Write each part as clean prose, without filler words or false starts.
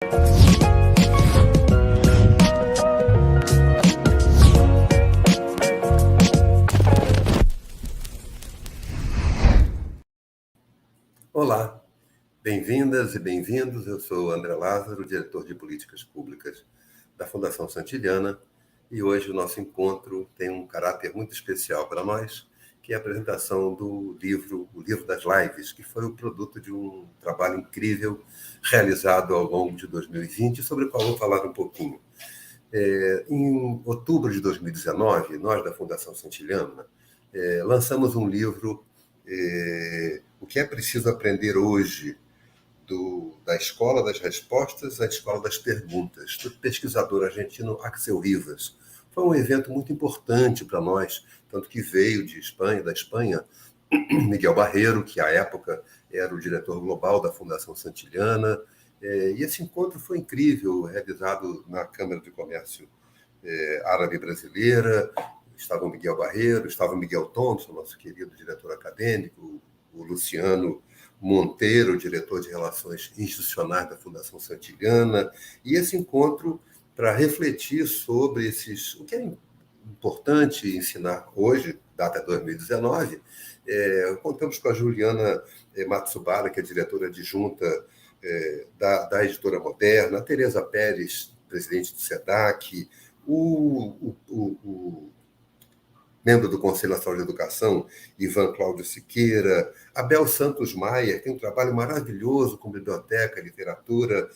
Olá, bem-vindas e bem-vindos. Eu sou André Lázaro, diretor de Políticas Públicas da Fundação Santiliana, e hoje o nosso encontro tem um caráter muito especial para nós, que é a apresentação do livro, o Livro das Lives, que foi o produto de um trabalho incrível realizado ao longo de 2020, sobre o qual vou falar um pouquinho. Em outubro de 2019, nós da Fundação Santiliana lançamos um livro, O que é preciso aprender hoje, da Escola das Respostas à Escola das Perguntas, do pesquisador argentino Axel Rivas. Foi um evento muito importante para nós, tanto que veio da Espanha, Miguel Barreiro, que à época era o diretor global da Fundação Santiliana, e esse encontro foi incrível, realizado na Câmara de Comércio Árabe Brasileira. Estava o Miguel Barreiro, estava o Miguel Thompson, nosso querido diretor acadêmico, o Luciano Monteiro, diretor de Relações Institucionais da Fundação Santiliana, e esse encontro para refletir sobre o que é importante ensinar hoje, data 2019. Contamos com a Juliana Matsubara, que é diretora adjunta da Editora Moderna, a Tereza Pérez, presidente do SEDAC, o membro do Conselho Nacional de Educação, Ivan Cláudio Siqueira, Abel Santos Maia, que tem um trabalho maravilhoso com biblioteca, literatura,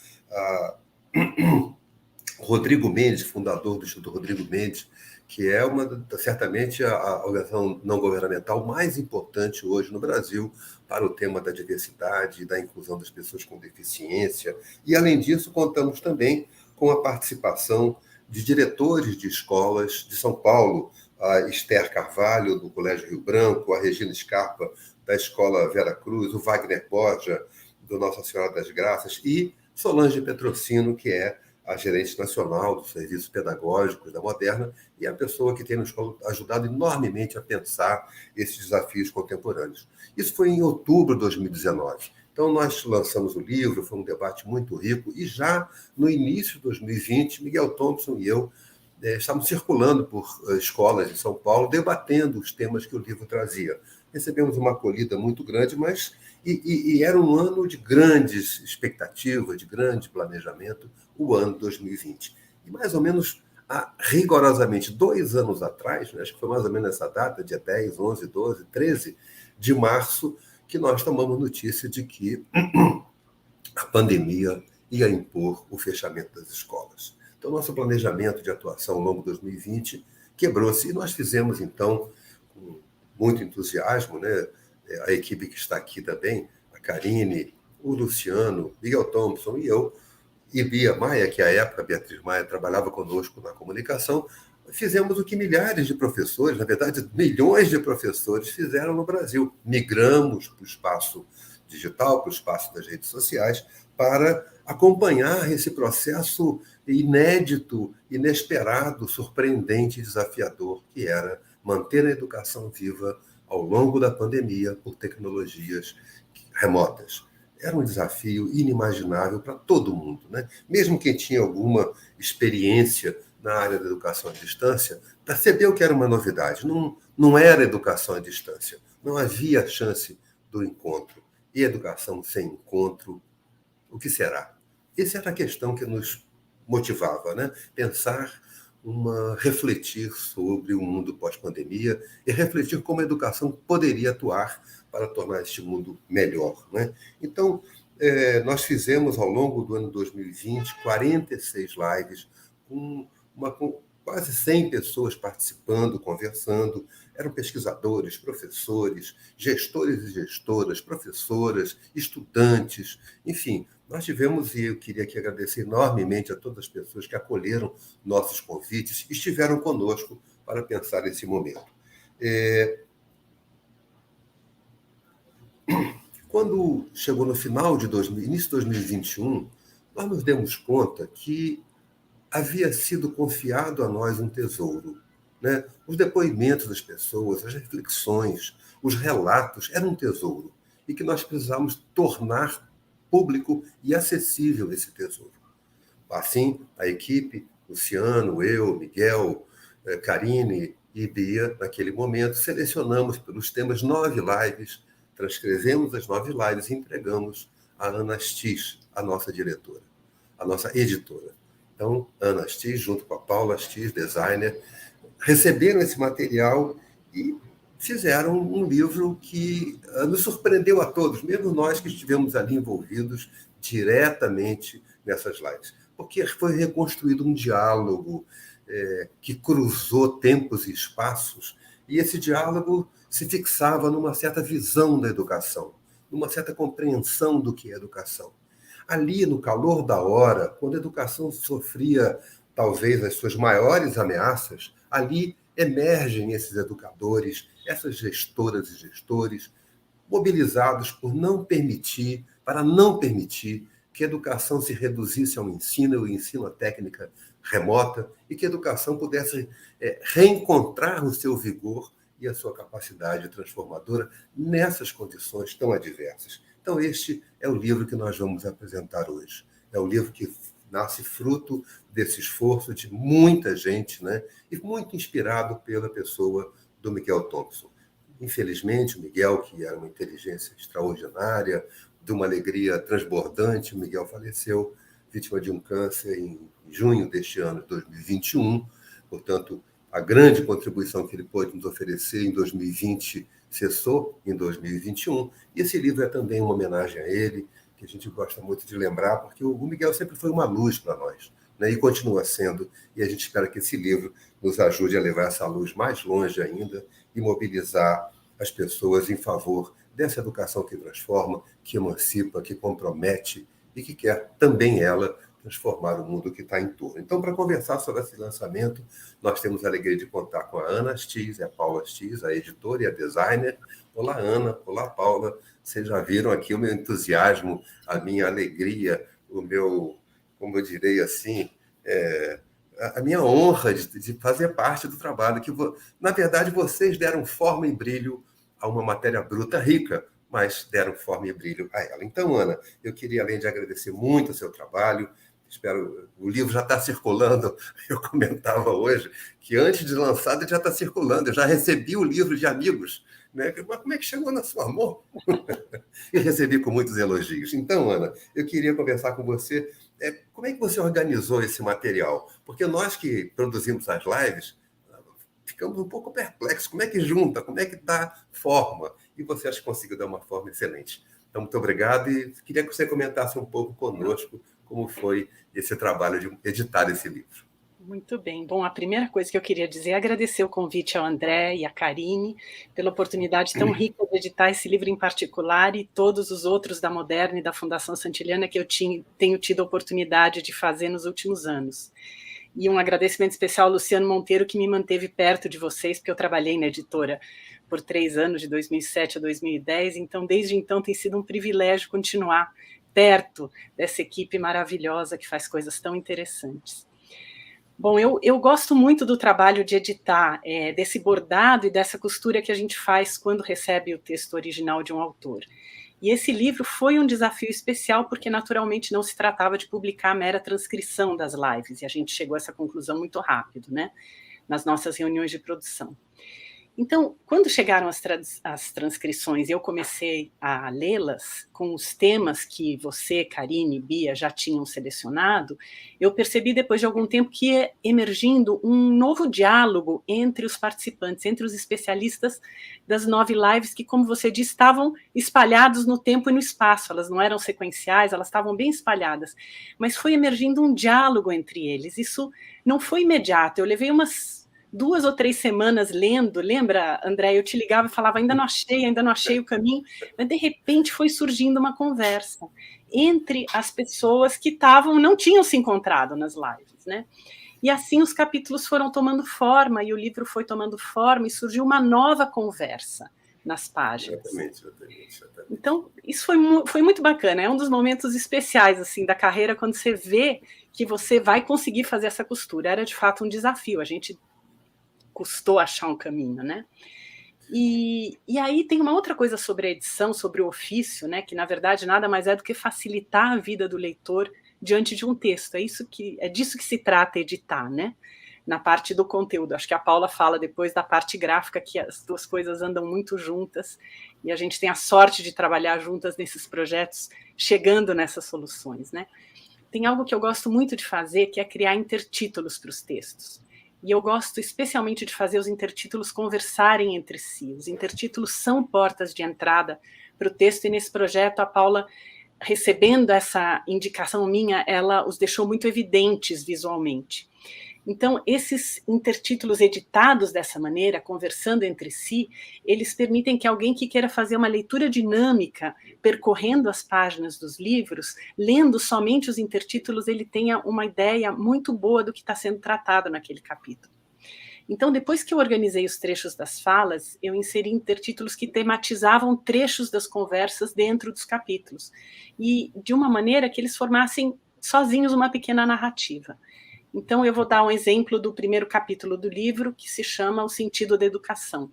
Rodrigo Mendes, fundador do Instituto Rodrigo Mendes, que é certamente a organização não governamental mais importante hoje no Brasil para o tema da diversidade e da inclusão das pessoas com deficiência. E, além disso, contamos também com a participação de diretores de escolas de São Paulo, a Esther Carvalho, do Colégio Rio Branco, a Regina Scarpa, da Escola Vera Cruz, o Wagner Borja, do Nossa Senhora das Graças, e Solange Petrocino, que é a gerente nacional dos serviços pedagógicos da Moderna e a pessoa que tem nos ajudado enormemente a pensar esses desafios contemporâneos. Isso foi em outubro de 2019. Então, nós lançamos o livro, foi um debate muito rico, e já no início de 2020, Miguel Thompson e eu estávamos circulando por escolas em São Paulo, debatendo os temas que o livro trazia. Recebemos uma acolhida muito grande, mas era um ano de grandes expectativas, de grande planejamento, o ano 2020. E mais ou menos, há rigorosamente 2 anos atrás, acho que foi mais ou menos essa data, dia 10, 11, 12, 13 de março, que nós tomamos notícia de que a pandemia ia impor o fechamento das escolas. Então, nosso planejamento de atuação ao longo de 2020 quebrou-se, e nós fizemos, então, com muito entusiasmo, a equipe que está aqui também, a Karine, o Luciano, Miguel Thompson e eu, e Bia Maia, que à época, Beatriz Maia, trabalhava conosco na comunicação, fizemos o que milhares de professores, na verdade, milhões de professores fizeram no Brasil. Migramos para o espaço digital, para o espaço das redes sociais, para acompanhar esse processo inédito, inesperado, surpreendente e desafiador, que era manter a educação viva ao longo da pandemia por tecnologias remotas. Era um desafio inimaginável para todo mundo, Mesmo quem tinha alguma experiência na área da educação à distância, percebeu que era uma novidade. Não era educação à distância. Não havia chance do encontro. E educação sem encontro, o que será? Essa era a questão que nos motivava, Pensar, refletir sobre o mundo pós-pandemia e refletir como a educação poderia atuar para tornar este mundo melhor, Então, nós fizemos ao longo do ano 2020 46 lives com quase 100 pessoas participando, conversando. Eram pesquisadores, professores, gestores e gestoras, professoras, estudantes, enfim. Nós tivemos, e eu queria aqui agradecer enormemente a todas as pessoas que acolheram nossos convites e estiveram conosco para pensar esse momento. Quando chegou no final de início de 2021, nós nos demos conta que havia sido confiado a nós um tesouro, Os depoimentos das pessoas, as reflexões, os relatos eram um tesouro, e que nós precisávamos tornar público e acessível esse tesouro. Assim, a equipe, Luciano, eu, Miguel, Karine e Bia, naquele momento, selecionamos pelos temas 9 lives, transcrevemos as 9 lives e entregamos a Ana Astiz, a nossa diretora, a nossa editora. Então, Ana Astiz, junto com a Paula Astiz, designer, receberam esse material e fizeram um livro que nos surpreendeu a todos, mesmo nós que estivemos ali envolvidos diretamente nessas lives. Porque foi reconstruído um diálogo que cruzou tempos e espaços, e esse diálogo se fixava numa certa visão da educação, numa certa compreensão do que é educação. Ali, no calor da hora, quando a educação sofria talvez as suas maiores ameaças, ali emergem esses educadores, essas gestoras e gestores, mobilizados para não permitir que a educação se reduzisse ao ensino, o ensino à técnica remota, e que a educação pudesse reencontrar o seu vigor e a sua capacidade transformadora nessas condições tão adversas. Então, este é o livro que nós vamos apresentar hoje. É o livro que nasce fruto desse esforço de muita gente, né? E muito inspirado pela pessoa do Miguel Thompson. Infelizmente, o Miguel, que era uma inteligência extraordinária, de uma alegria transbordante, o Miguel faleceu vítima de um câncer em junho deste ano de 2021. Portanto, a grande contribuição que ele pôde nos oferecer em 2020 cessou em 2021. E esse livro é também uma homenagem a ele, que a gente gosta muito de lembrar, porque o Miguel sempre foi uma luz para nós, né? E continua sendo. E a gente espera que esse livro nos ajude a levar essa luz mais longe ainda e mobilizar as pessoas em favor dessa educação que transforma, que emancipa, que compromete e que quer também ela transformar o mundo que está em torno. Então, para conversar sobre esse lançamento, nós temos a alegria de contar com a Ana Astiz, a Paula Astiz, a editora e a designer. Olá, Ana. Olá, Paula. Vocês já viram aqui o meu entusiasmo, a minha alegria, o meu, como eu direi assim, a minha honra de fazer parte do trabalho, que, na verdade, vocês deram forma e brilho a uma matéria bruta rica, mas deram forma e brilho a ela. Então, Ana, eu queria, além de agradecer muito o seu trabalho, espero, o livro já está circulando, eu comentava hoje que antes de lançado ele já está circulando, eu já recebi o livro de amigos, né? Mas como é que chegou na sua mão? E recebi com muitos elogios. Então, Ana, eu queria conversar com você, como é que você organizou esse material? Porque nós que produzimos as lives, ficamos um pouco perplexos. Como é que junta? Como é que dá forma? E você acha que conseguiu dar uma forma excelente. Então, muito obrigado e queria que você comentasse um pouco conosco como foi esse trabalho de editar esse livro. Muito bem. Bom, a primeira coisa que eu queria dizer é agradecer o convite ao André e à Karine pela oportunidade tão rica de editar esse livro em particular e todos os outros da Moderna e da Fundação Santiliana que eu tenho tido a oportunidade de fazer nos últimos anos. E um agradecimento especial ao Luciano Monteiro, que me manteve perto de vocês, porque eu trabalhei na editora por 3 anos, de 2007 a 2010, então desde então tem sido um privilégio continuar perto dessa equipe maravilhosa que faz coisas tão interessantes. Bom, eu gosto muito do trabalho de editar, desse bordado e dessa costura que a gente faz quando recebe o texto original de um autor. E esse livro foi um desafio especial porque naturalmente não se tratava de publicar a mera transcrição das lives, e a gente chegou a essa conclusão muito rápido, né, nas nossas reuniões de produção. Então, quando chegaram as transcrições e eu comecei a lê-las com os temas que você, Karine e Bia já tinham selecionado, eu percebi depois de algum tempo que ia emergindo um novo diálogo entre os participantes, entre os especialistas das 9 lives que, como você disse, estavam espalhados no tempo e no espaço. Elas não eram sequenciais, elas estavam bem espalhadas, mas foi emergindo um diálogo entre eles. Isso não foi imediato, eu levei umas 2 ou 3 semanas lendo, lembra, André? Eu te ligava e falava, ainda não achei o caminho, mas de repente foi surgindo uma conversa entre as pessoas que não tinham se encontrado nas lives, né? E assim os capítulos foram tomando forma, e o livro foi tomando forma, e surgiu uma nova conversa nas páginas. Exatamente. Então, isso foi muito bacana, é um dos momentos especiais assim, da carreira, quando você vê que você vai conseguir fazer essa costura. Era, de fato, um desafio, a gente custou achar um caminho, né? E aí tem uma outra coisa sobre a edição, sobre o ofício, né? Que na verdade nada mais é do que facilitar a vida do leitor diante de um texto. É disso que se trata editar, né? Na parte do conteúdo. Acho que a Paula fala depois da parte gráfica, que as duas coisas andam muito juntas, e a gente tem a sorte de trabalhar juntas nesses projetos, chegando nessas soluções, né? Tem algo que eu gosto muito de fazer, que é criar intertítulos para os textos. E eu gosto especialmente de fazer os intertítulos conversarem entre si. Os intertítulos são portas de entrada para o texto, e nesse projeto a Paula, recebendo essa indicação minha, ela os deixou muito evidentes visualmente. Então, esses intertítulos editados dessa maneira, conversando entre si, eles permitem que alguém que queira fazer uma leitura dinâmica, percorrendo as páginas dos livros, lendo somente os intertítulos, ele tenha uma ideia muito boa do que está sendo tratado naquele capítulo. Então, depois que eu organizei os trechos das falas, eu inseri intertítulos que tematizavam trechos das conversas dentro dos capítulos, e de uma maneira que eles formassem sozinhos uma pequena narrativa. Então, eu vou dar um exemplo do primeiro capítulo do livro, que se chama O Sentido da Educação.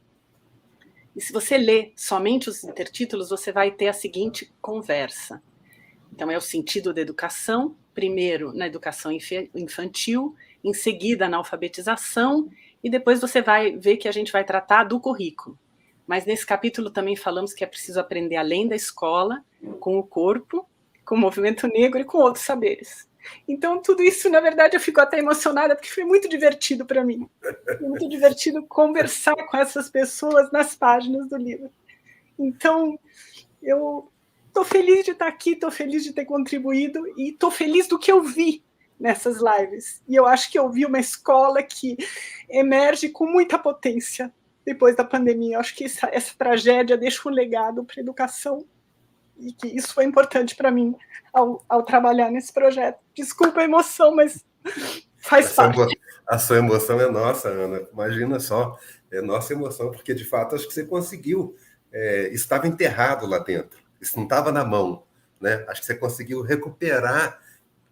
E se você ler somente os intertítulos, você vai ter a seguinte conversa. Então, é o sentido da educação, primeiro na educação infantil, em seguida na alfabetização, e depois você vai ver que a gente vai tratar do currículo. Mas nesse capítulo também falamos que é preciso aprender além da escola, com o corpo, com o movimento negro e com outros saberes. Então, tudo isso, na verdade, eu fico até emocionada, porque foi muito divertido para mim. Foi muito divertido conversar com essas pessoas nas páginas do livro. Então, eu estou feliz de estar aqui, estou feliz de ter contribuído, e estou feliz do que eu vi nessas lives. E eu acho que eu vi uma escola que emerge com muita potência depois da pandemia. Eu acho que essa tragédia deixa um legado para a educação, e que isso foi importante para mim ao trabalhar nesse projeto. Desculpa a emoção, mas faz parte. A sua emoção é nossa, Ana. Imagina só, é nossa emoção, porque de fato acho que você conseguiu. Isso estava enterrado lá dentro, isso não estava na mão, né? Acho que você conseguiu recuperar,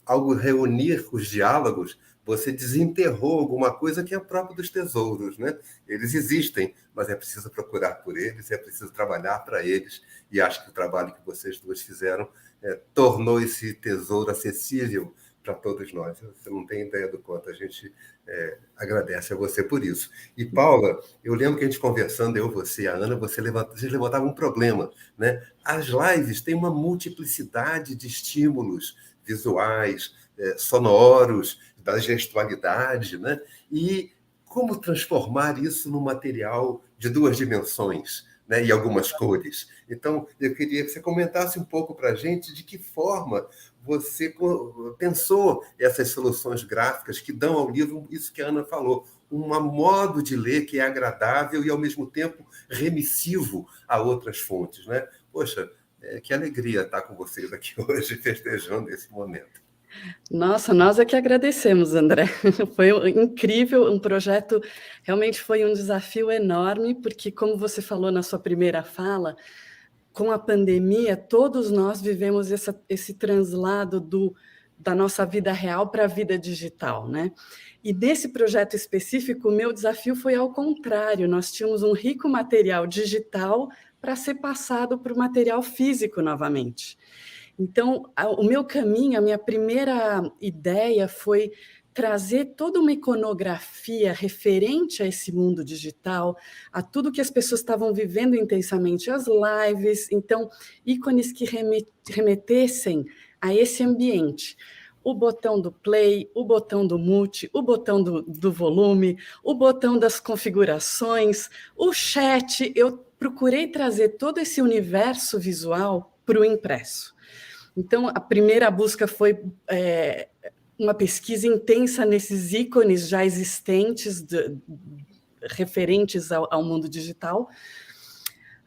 ao reunir os diálogos, você desenterrou alguma coisa que é própria dos tesouros, né? Eles existem, mas é preciso procurar por eles, é preciso trabalhar para eles, e acho que o trabalho que vocês duas fizeram tornou esse tesouro acessível para todos nós. Você não tem ideia do quanto a gente agradece a você por isso. E, Paula, eu lembro que a gente conversando, eu, você e a Ana, vocês levantavam um problema, né? As lives têm uma multiplicidade de estímulos visuais, sonoros, da gestualidade, né? E como transformar isso num material de 2 dimensões, né? E algumas cores. Então, eu queria que você comentasse um pouco para a gente de que forma você pensou essas soluções gráficas que dão ao livro isso que a Ana falou, um modo de ler que é agradável e, ao mesmo tempo, remissivo a outras fontes, né? Poxa, que alegria estar com vocês aqui hoje, festejando esse momento. Nossa, nós é que agradecemos, André. Foi incrível, um projeto, realmente foi um desafio enorme, porque, como você falou na sua primeira fala, com a pandemia, todos nós vivemos esse translado da nossa vida real para a vida digital, né? E nesse projeto específico, o meu desafio foi ao contrário, nós tínhamos um rico material digital para ser passado para o material físico novamente. Então, o meu caminho, a minha primeira ideia foi trazer toda uma iconografia referente a esse mundo digital, a tudo que as pessoas estavam vivendo intensamente, as lives, então, ícones que remetessem a esse ambiente. O botão do play, o botão do mute, o botão do volume, o botão das configurações, o chat. Eu procurei trazer todo esse universo visual para o impresso. Então, a primeira busca foi uma pesquisa intensa nesses ícones já existentes, referentes ao mundo digital.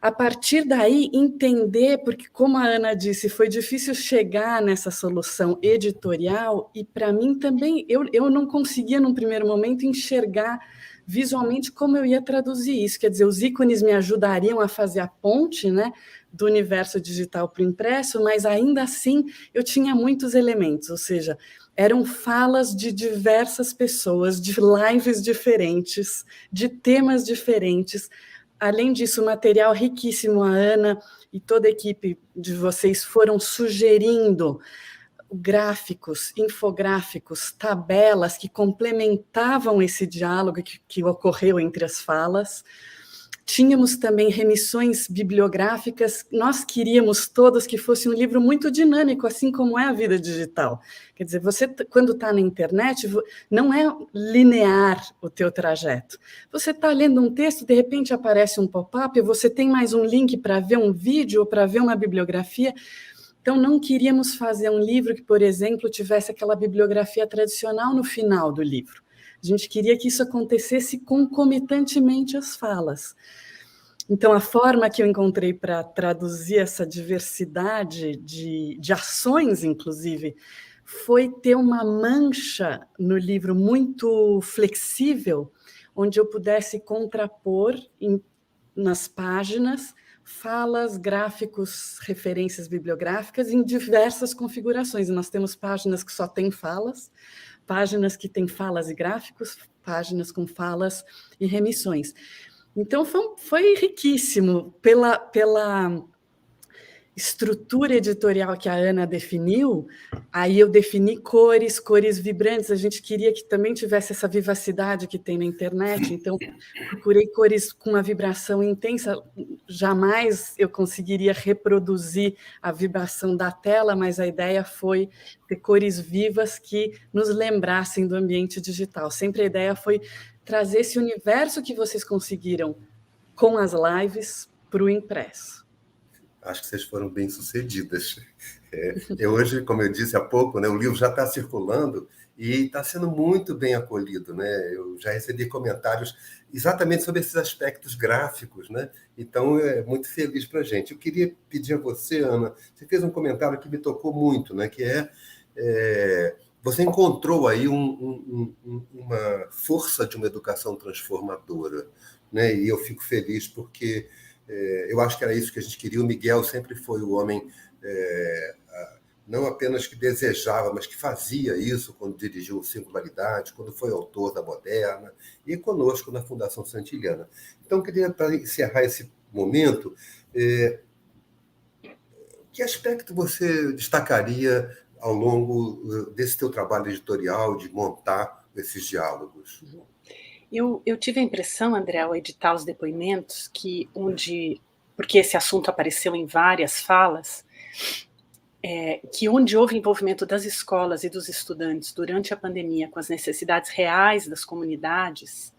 A partir daí, entender, porque, como a Ana disse, foi difícil chegar nessa solução editorial, e para mim também, eu não conseguia, num primeiro momento, enxergar visualmente como eu ia traduzir isso. Quer dizer, os ícones me ajudariam a fazer a ponte, né, do universo digital para o impresso, mas ainda assim eu tinha muitos elementos, ou seja, eram falas de diversas pessoas, de lives diferentes, de temas diferentes. Além disso, material riquíssimo, a Ana e toda a equipe de vocês foram sugerindo gráficos, infográficos, tabelas que complementavam esse diálogo que ocorreu entre as falas. Tínhamos também remissões bibliográficas. Nós queríamos todos que fosse um livro muito dinâmico, assim como é a vida digital. Quer dizer, você, quando está na internet, não é linear o teu trajeto. Você está lendo um texto, de repente aparece um pop-up, você tem mais um link para ver um vídeo ou para ver uma bibliografia. Então, não queríamos fazer um livro que, por exemplo, tivesse aquela bibliografia tradicional no final do livro. A gente queria que isso acontecesse concomitantemente às falas. Então, a forma que eu encontrei para traduzir essa diversidade de ações, inclusive, foi ter uma mancha no livro muito flexível, onde eu pudesse contrapor nas páginas falas, gráficos, referências bibliográficas em diversas configurações. E nós temos páginas que só têm falas, páginas que têm falas e gráficos, páginas com falas e remissões. Então, foi riquíssimo pela estrutura editorial que a Ana definiu. Aí eu defini cores vibrantes. A gente queria que também tivesse essa vivacidade que tem na internet, então procurei cores com uma vibração intensa. Jamais eu conseguiria reproduzir a vibração da tela, mas a ideia foi ter cores vivas que nos lembrassem do ambiente digital. Sempre a ideia foi trazer esse universo que vocês conseguiram com as lives para o impresso. Acho que vocês foram bem-sucedidas. Hoje, como eu disse há pouco, né, o livro já está circulando e está sendo muito bem acolhido, né? Eu já recebi comentários exatamente sobre esses aspectos gráficos, né? Então, é muito feliz para a gente. Eu queria pedir a você, Ana, você fez um comentário que me tocou muito, né? Que você encontrou aí uma força de uma educação transformadora, né? E eu fico feliz porque eu acho que era isso que a gente queria. O Miguel sempre foi o homem, não apenas que desejava, mas que fazia isso quando dirigiu o Singularidade, quando foi autor da Moderna, e conosco na Fundação Santiliana. Então, queria, para encerrar esse momento, que aspecto você destacaria ao longo desse teu trabalho editorial de montar esses diálogos? Eu tive a impressão, André, ao editar os depoimentos, porque esse assunto apareceu em várias falas, que onde houve envolvimento das escolas e dos estudantes durante a pandemia com as necessidades reais das comunidades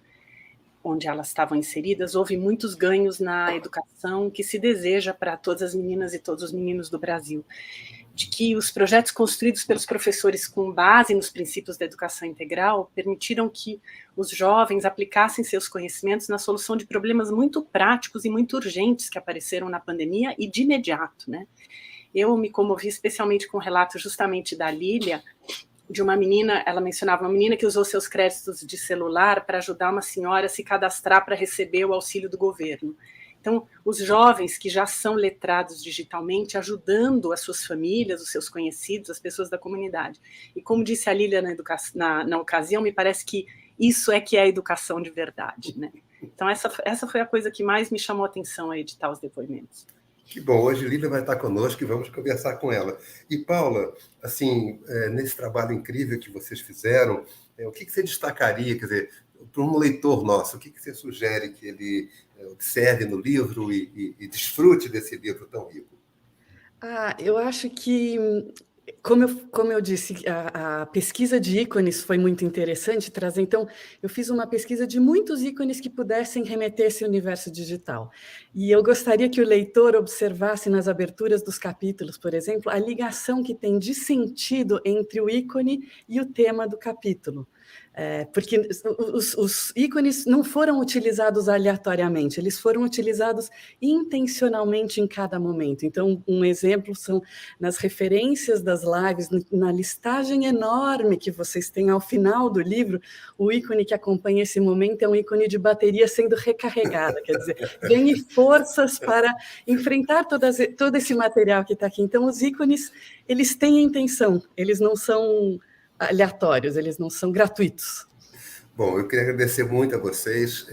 onde elas estavam inseridas, houve muitos ganhos na educação que se deseja para todas as meninas e todos os meninos do Brasil. De que os projetos construídos pelos professores com base nos princípios da educação integral permitiram que os jovens aplicassem seus conhecimentos na solução de problemas muito práticos e muito urgentes que apareceram na pandemia e de imediato, né? Eu me comovi especialmente com o relato justamente da Lília, de uma menina, ela mencionava uma menina que usou seus créditos de celular para ajudar uma senhora a se cadastrar para receber o auxílio do governo. Então, os jovens que já são letrados digitalmente, ajudando as suas famílias, os seus conhecidos, as pessoas da comunidade. E como disse a Lília na ocasião, me parece que isso é que é a educação de verdade, né? Então, essa foi a coisa que mais me chamou a atenção a editar os depoimentos. Que bom, hoje Lília vai estar conosco e vamos conversar com ela. E, Paula, assim, nesse trabalho incrível que vocês fizeram, o que você destacaria, quer dizer, para um leitor nosso, o que você sugere que ele observe no livro e desfrute desse livro tão rico? Eu acho que, como eu disse, a pesquisa de ícones foi muito interessante trazer. Então, eu fiz uma pesquisa de muitos ícones que pudessem remeter a esse universo digital. E eu gostaria que o leitor observasse nas aberturas dos capítulos, por exemplo, a ligação que tem de sentido entre o ícone e o tema do capítulo. Porque os ícones não foram utilizados aleatoriamente, eles foram utilizados intencionalmente em cada momento. Então, um exemplo são nas referências das lives, na listagem enorme que vocês têm ao final do livro, o ícone que acompanha esse momento é um ícone de bateria sendo recarregada, quer dizer, ganhe forças para enfrentar todo esse material que está aqui. Então, os ícones, eles têm intenção, eles não são aleatórios, eles não são gratuitos. Bom, eu queria agradecer muito a vocês.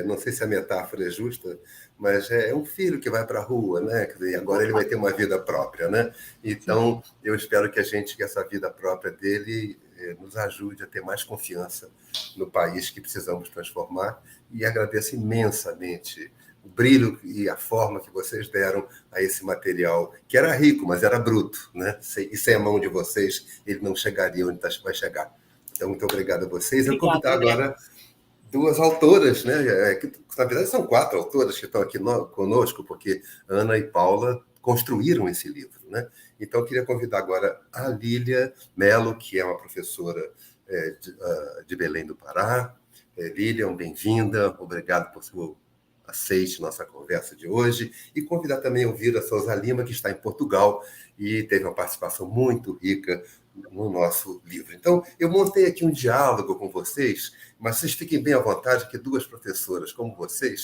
Não sei se a metáfora é justa, mas é um filho que vai para a rua, né? Quer dizer, agora ele vai ter uma vida própria, né? Então, eu espero que essa vida própria dele nos ajude a ter mais confiança no país que precisamos transformar. E agradeço imensamente o brilho e a forma que vocês deram a esse material, que era rico, mas era bruto, né? E sem a mão de vocês, ele não chegaria onde vai chegar. Então, muito obrigado a vocês. Eu vou convidar agora duas autoras, né? Que, na verdade, são 4 autoras que estão aqui conosco, porque Ana e Paula construíram esse livro, né? Então, eu queria convidar agora a Lília Mello, que é uma professora de Belém do Pará. Lília, bem-vinda. Obrigado por seu aceite nossa conversa de hoje. E convidar também a Elvira Souza Lima, que está em Portugal e teve uma participação muito rica no nosso livro. Então, eu montei aqui um diálogo com vocês, mas vocês fiquem bem à vontade que 2 professoras como vocês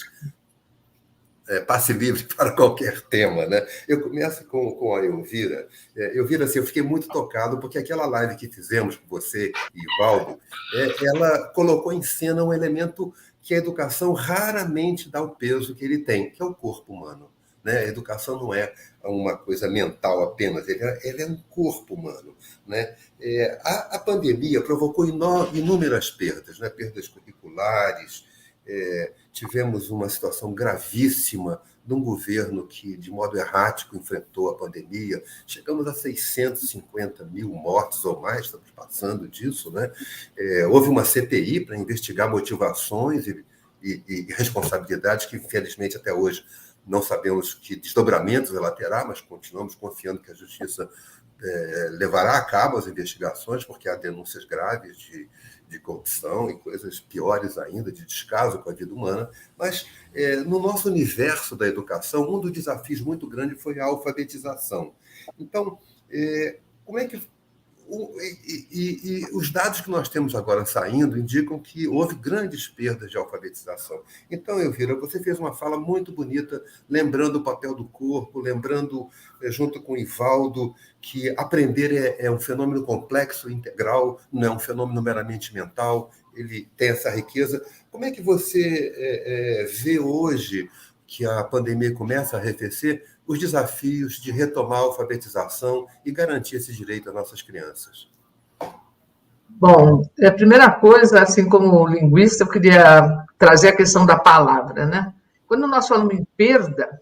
passe livre para qualquer tema, né? Eu começo com a Elvira. Elvira, assim, eu fiquei muito tocado porque aquela live que fizemos com você e Ivaldo, ela colocou em cena um elemento que a educação raramente dá o peso que ele tem, que é o corpo humano. Né? A educação não é uma coisa mental apenas, ele é um corpo humano. Né? A pandemia provocou inúmeras perdas, né? Perdas curriculares, tivemos uma situação gravíssima de um governo que, de modo errático, enfrentou a pandemia. Chegamos a 650 mil mortos ou mais, estamos passando disso. Né? Houve uma CPI para investigar motivações e responsabilidades que, infelizmente, até hoje não sabemos que desdobramentos ela terá, mas continuamos confiando que a Justiça levará a cabo as investigações, porque há denúncias graves de corrupção e coisas piores ainda, de descaso com a vida humana. Mas, no nosso universo da educação, um dos desafios muito grandes foi a alfabetização. Então, como é que... E os dados que nós temos agora saindo indicam que houve grandes perdas de alfabetização. Então, Elvira, você fez uma fala muito bonita, lembrando o papel do corpo, lembrando, junto com o Ivaldo, que aprender é um fenômeno complexo, integral, não é um fenômeno meramente mental, ele tem essa riqueza. Como é que você vê hoje que a pandemia começa a arrefecer, os desafios de retomar a alfabetização e garantir esse direito às nossas crianças? Bom, a primeira coisa, assim como linguista, eu queria trazer a questão da palavra, né? Quando nós falamos em perda,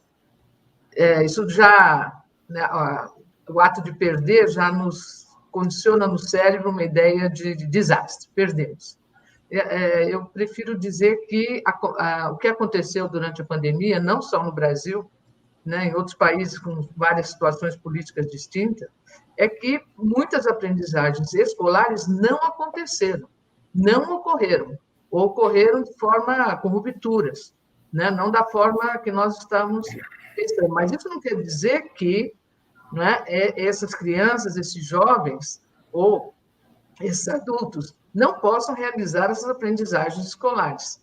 isso já, né, o ato de perder já nos condiciona no cérebro uma ideia de desastre, perdemos. Eu prefiro dizer que o que aconteceu durante a pandemia, não só no Brasil, né, em outros países com várias situações políticas distintas, é que muitas aprendizagens escolares não aconteceram, não ocorreram, ou ocorreram de forma com rupturas, né, não da forma que nós estamos pensando. Mas isso não quer dizer que, né, essas crianças, esses jovens, ou esses adultos, não possam realizar essas aprendizagens escolares.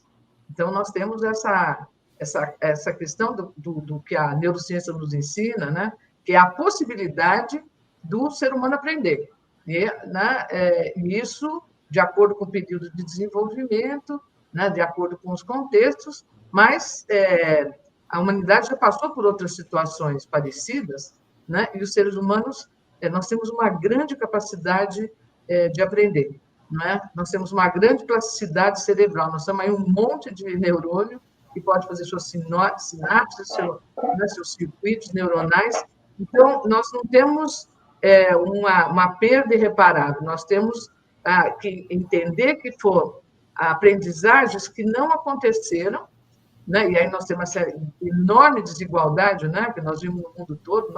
Então, nós temos essa questão do que a neurociência nos ensina, né? Que é a possibilidade do ser humano aprender. E, né, isso de acordo com o período de desenvolvimento, né, de acordo com os contextos, mas a humanidade já passou por outras situações parecidas, né, e os seres humanos, nós temos uma grande capacidade de aprender. Não é? Nós temos uma grande plasticidade cerebral, nós temos aí um monte de neurônio que pode fazer suas sinapses, seus circuitos neuronais. Então, nós não temos uma perda irreparável, nós temos que entender que foram aprendizagens que não aconteceram, né? E aí nós temos essa enorme desigualdade, né? Que nós vimos no mundo todo,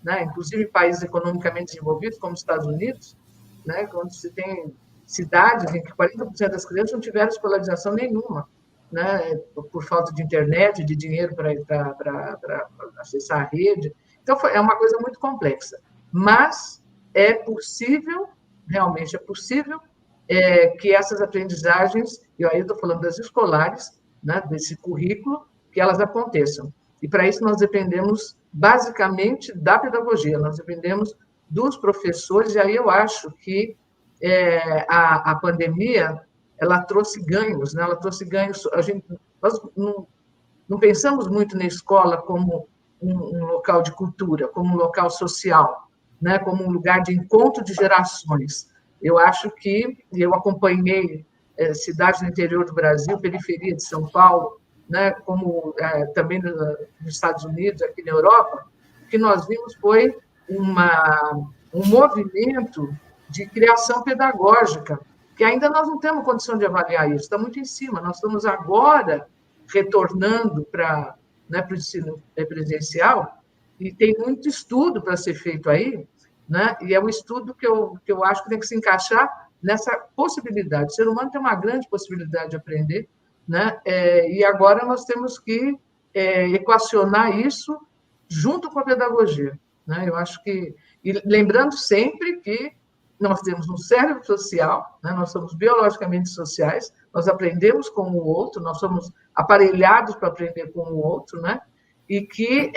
né? Inclusive em países economicamente desenvolvidos, como os Estados Unidos, né? Quando se tem cidades em que 40% das crianças não tiveram escolarização nenhuma, né, por falta de internet, de dinheiro para acessar a rede. Então, é uma coisa muito complexa. Mas é possível, realmente é possível, que essas aprendizagens, e aí eu estou falando das escolares, né, desse currículo, que elas aconteçam. E, para isso, nós dependemos, basicamente, da pedagogia, nós dependemos dos professores, e aí eu acho que a pandemia ela trouxe ganhos, né? Ela trouxe ganhos. Nós não pensamos muito na escola como um local de cultura, como um local social, né? Como um lugar de encontro de gerações. Eu acho que eu acompanhei cidades no interior do Brasil, periferia de São Paulo, né? Como também nos Estados Unidos, aqui na Europa, o que nós vimos foi um movimento de criação pedagógica, que ainda nós não temos condição de avaliar isso, está muito em cima. Nós estamos agora retornando para o ensino presencial, e tem muito estudo para ser feito aí, né? E é um estudo que eu acho que tem que se encaixar nessa possibilidade. O ser humano tem uma grande possibilidade de aprender, né? E agora nós temos que equacionar isso junto com a pedagogia, né? Eu acho que... E lembrando sempre que nós temos um cérebro social, né? Nós somos biologicamente sociais, nós aprendemos com o outro, nós somos aparelhados para aprender com o outro, né? E que,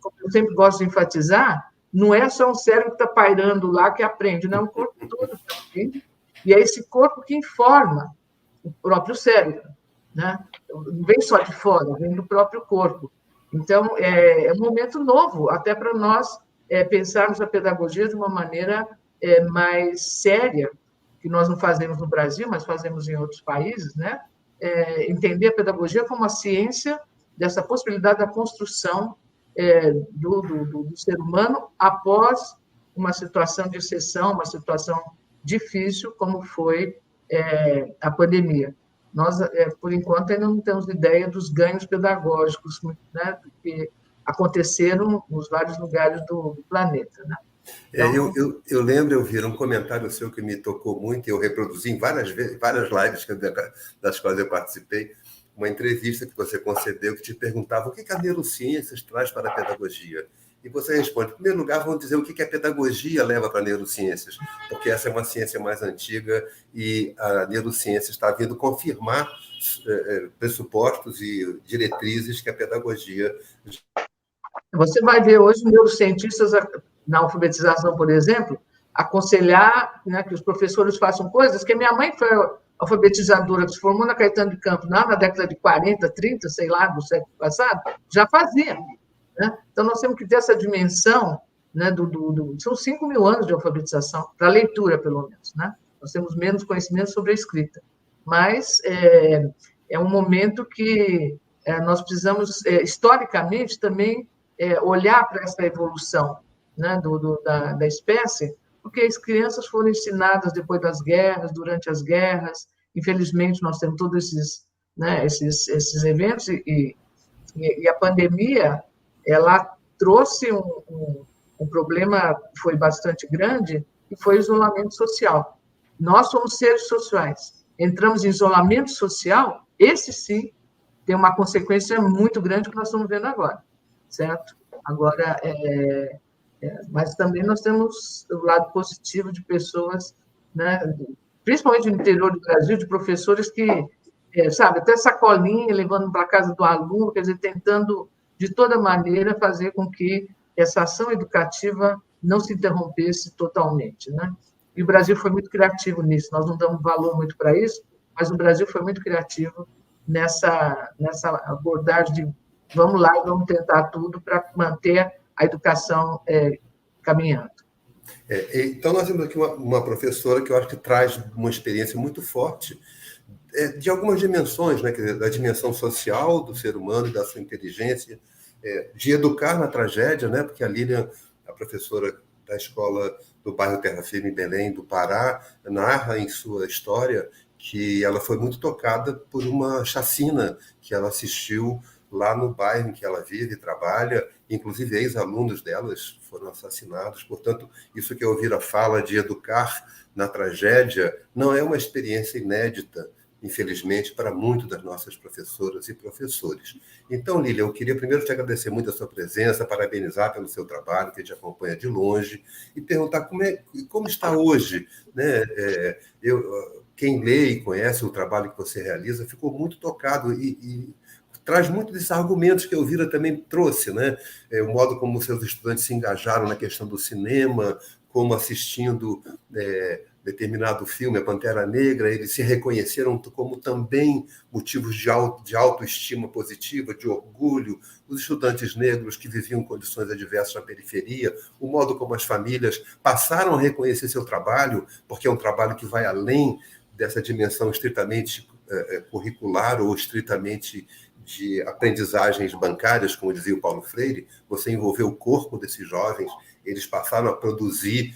como eu sempre gosto de enfatizar, não é só um cérebro que está pairando lá que aprende, não é o corpo todo que aprende, e é esse corpo que informa o próprio cérebro, né? Não vem só de fora, vem do próprio corpo. Então, é um momento novo, até para nós pensarmos a pedagogia de uma maneira mais séria, que nós não fazemos no Brasil, mas fazemos em outros países, né? Entender a pedagogia como a ciência dessa possibilidade da construção do ser humano após uma situação de exceção, uma situação difícil, como foi a pandemia. Nós, por enquanto, ainda não temos ideia dos ganhos pedagógicos, né, que aconteceram nos vários lugares do planeta, né? Então... eu lembro, Elvira, um comentário seu que me tocou muito, e eu reproduzi em várias lives das quais eu participei, uma entrevista que você concedeu que te perguntava o que a neurociências traz para a pedagogia. E você responde, em primeiro lugar, vamos dizer o que a pedagogia leva para a neurociências, porque essa é uma ciência mais antiga e a neurociência está vindo confirmar pressupostos e diretrizes que a pedagogia... Você vai ver hoje neurocientistas na alfabetização, por exemplo, aconselhar, né, que os professores façam coisas que a minha mãe foi alfabetizadora, que se formou na Caetano de Campos na década de 40, 30, sei lá, do século passado, já fazia, né? Então, nós temos que ter essa dimensão, né, são 5.000 anos de alfabetização, para a leitura, pelo menos, né? Nós temos menos conhecimento sobre a escrita, mas é um momento que nós precisamos, historicamente, também olhar para essa evolução, né, da espécie, porque as crianças foram ensinadas depois das guerras, durante as guerras. Infelizmente, nós temos todos esses, né, esses eventos, e a pandemia, ela trouxe um problema que foi bastante grande, que foi o isolamento social. Nós somos seres sociais. Entramos em isolamento social, esse sim tem uma consequência muito grande que nós estamos vendo agora, certo? Agora, mas também nós temos o lado positivo de pessoas, né, principalmente no interior do Brasil, de professores que, sabe, até sacolinha, levando para a casa do aluno, quer dizer, tentando, de toda maneira, fazer com que essa ação educativa não se interrompesse totalmente, né? E o Brasil foi muito criativo nisso, nós não damos valor muito para isso, mas o Brasil foi muito criativo nessa abordagem de vamos lá, vamos tentar tudo para manter a educação caminhando. Então, nós temos aqui uma professora que eu acho que traz uma experiência muito forte de algumas dimensões, né? Quer dizer, da dimensão social do ser humano e da sua inteligência, de educar na tragédia, né? Porque a Lilian, a professora da escola do bairro Terra Firme, em Belém, do Pará, narra em sua história que ela foi muito tocada por uma chacina que ela assistiu lá no bairro em que ela vive e trabalha, inclusive ex-alunos delas foram assassinados. Portanto, isso que eu ouvi a fala de educar na tragédia não é uma experiência inédita, infelizmente, para muitas das nossas professoras e professores. Então, Lília, eu queria primeiro te agradecer muito a sua presença, parabenizar pelo seu trabalho, que a gente acompanha de longe, e perguntar como está hoje, né? Quem lê e conhece o trabalho que você realiza ficou muito tocado e traz muito desses argumentos que a Elvira também trouxe, né? O modo como seus estudantes se engajaram na questão do cinema, como assistindo determinado filme, A Pantera Negra, eles se reconheceram como também motivos de autoestima positiva, de orgulho, os estudantes negros que viviam em condições adversas na periferia, o modo como as famílias passaram a reconhecer seu trabalho, porque é um trabalho que vai além dessa dimensão estritamente curricular ou estritamente de aprendizagens bancárias, como dizia o Paulo Freire. Você envolveu o corpo desses jovens, eles passaram a produzir.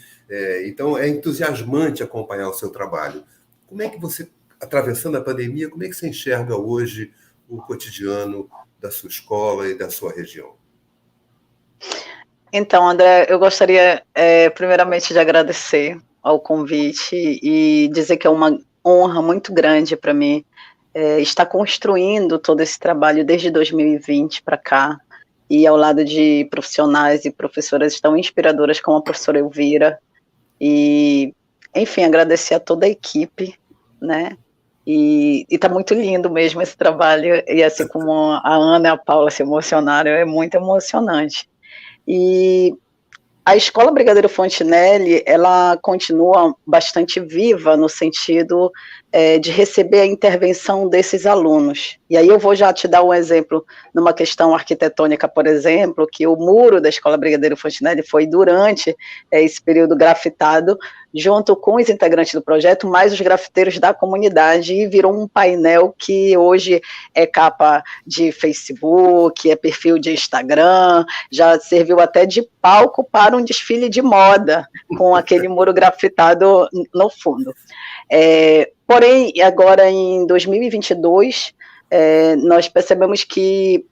Então, é entusiasmante acompanhar o seu trabalho. Como é que você, atravessando a pandemia, como é que você enxerga hoje o cotidiano da sua escola e da sua região? Então, André, eu gostaria, primeiramente, de agradecer ao convite e dizer que é uma honra muito grande para mim estar construindo todo esse trabalho desde 2020 para cá, e ao lado de profissionais e professoras tão inspiradoras como a professora Elvira, e, enfim, agradecer a toda a equipe, né, e tá muito lindo mesmo esse trabalho, e assim como a Ana e a Paula se emocionaram, é muito emocionante. E a Escola Brigadeiro Fontinelli, ela continua bastante viva no sentido de receber a intervenção desses alunos. E aí eu vou já te dar um exemplo numa questão arquitetônica, por exemplo, que o muro da Escola Brigadeiro Fontinelli foi durante esse período grafitado, junto com os integrantes do projeto, mais os grafiteiros da comunidade, e virou um painel que hoje é capa de Facebook, é perfil de Instagram, já serviu até de palco para um desfile de moda, com aquele muro grafitado no fundo. Porém, agora em 2022, nós percebemos que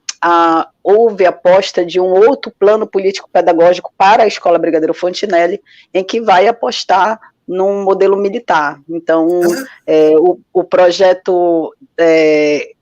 houve aposta de um outro plano político-pedagógico para a Escola Brigadeiro Fontinelli, em que vai apostar num modelo militar. Então, o projeto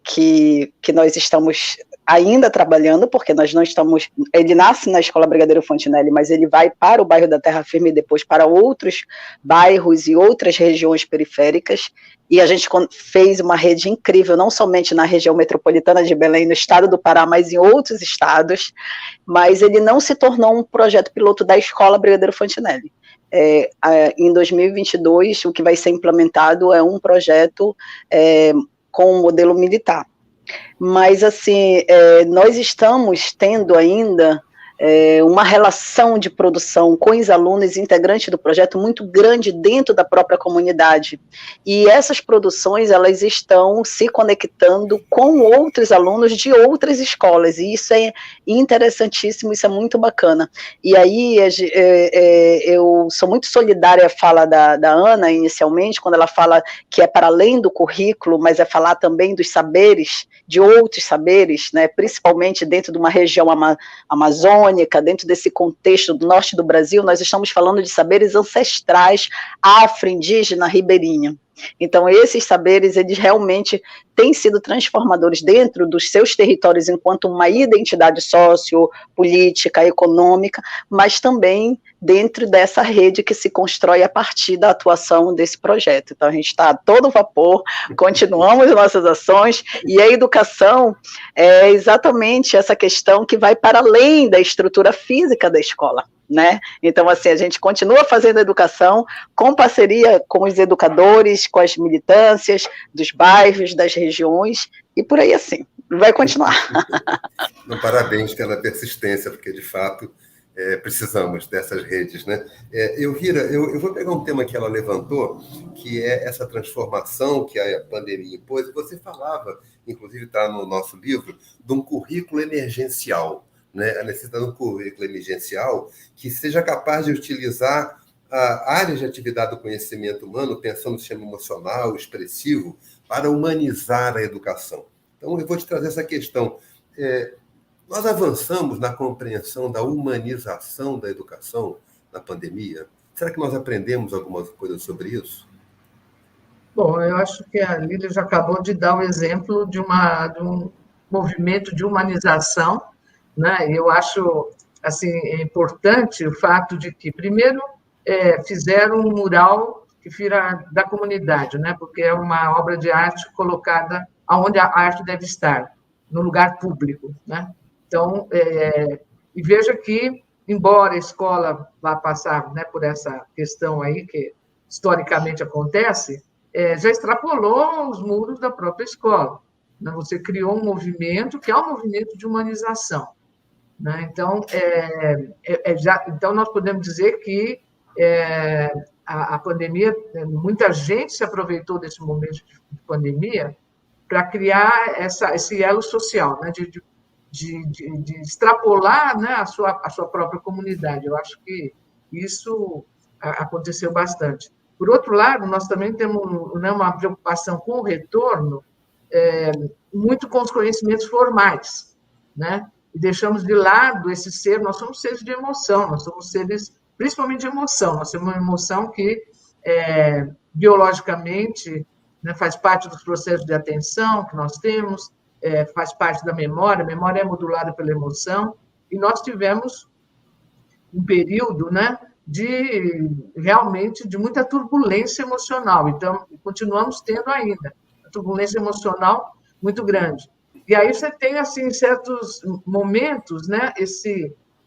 que nós estamos ainda trabalhando, porque nós não estamos... Ele nasce na Escola Brigadeiro Fontinelli, mas ele vai para o bairro da Terra Firme e depois para outros bairros e outras regiões periféricas, e a gente fez uma rede incrível, não somente na região metropolitana de Belém, no estado do Pará, mas em outros estados, mas ele não se tornou um projeto piloto da Escola Brigadeiro Fontinelli. Em 2022, o que vai ser implementado é um projeto com um modelo militar. Mas, assim, nós estamos tendo ainda uma relação de produção com os alunos integrantes do projeto muito grande dentro da própria comunidade. E essas produções, elas estão se conectando com outros alunos de outras escolas, e isso é interessantíssimo, isso é muito bacana. E aí, eu sou muito solidária à fala da Ana, inicialmente, quando ela fala que é para além do currículo, mas é falar também dos saberes, de outros saberes, né, principalmente dentro de uma região amazônica, dentro desse contexto do norte do Brasil, nós estamos falando de saberes ancestrais, afro-indígena, ribeirinha. Então, esses saberes, eles realmente têm sido transformadores dentro dos seus territórios enquanto uma identidade sociopolítica, econômica, mas também dentro dessa rede que se constrói a partir da atuação desse projeto. Então, a gente está a todo vapor, continuamos nossas ações, e a educação é exatamente essa questão que vai para além da estrutura física da escola, né? Então, assim, a gente continua fazendo educação com parceria com os educadores, com as militâncias dos bairros, das regiões, e por aí assim, vai continuar. Parabéns pela persistência, porque, de fato, precisamos dessas redes, né? Elvira, eu vou pegar um tema que ela levantou, que é essa transformação que a pandemia impôs, e você falava, inclusive está no nosso livro, de um currículo emergencial, né? A necessidade de um currículo emergencial que seja capaz de utilizar áreas de atividade do conhecimento humano, pensando no sistema emocional, expressivo, para humanizar a educação. Então, eu vou te trazer essa questão. Nós avançamos na compreensão da humanização da educação na pandemia? Será que nós aprendemos alguma coisa sobre isso? Bom, eu acho que a Lília já acabou de dar o exemplo de um movimento de humanização, né? Eu acho assim, importante o fato de que, primeiro, fizeram um mural que vira da comunidade, né? Porque é uma obra de arte colocada onde a arte deve estar, no lugar público, né? Então, e veja que, embora a escola vá passar, né, por essa questão aí, que historicamente acontece, já extrapolou os muros da própria escola. Né? Você criou um movimento que é um movimento de humanização. Né? Então, então, nós podemos dizer que a pandemia, muita gente se aproveitou desse momento de pandemia para criar esse elo social, né? de extrapolar, né? a sua própria comunidade. Eu acho que isso aconteceu bastante. Por outro lado, nós também temos, né, uma preocupação com o retorno, muito com os conhecimentos formais, né? E deixamos de lado esse ser. Nós somos seres de emoção, nós somos seres principalmente de emoção. Nós temos uma emoção que, biologicamente, né, faz parte dos processos de atenção que nós temos, faz parte da memória. A memória é modulada pela emoção, e nós tivemos um período, né, realmente de muita turbulência emocional. Então, continuamos tendo ainda a turbulência emocional muito grande. E aí você tem, assim, certos momentos, né,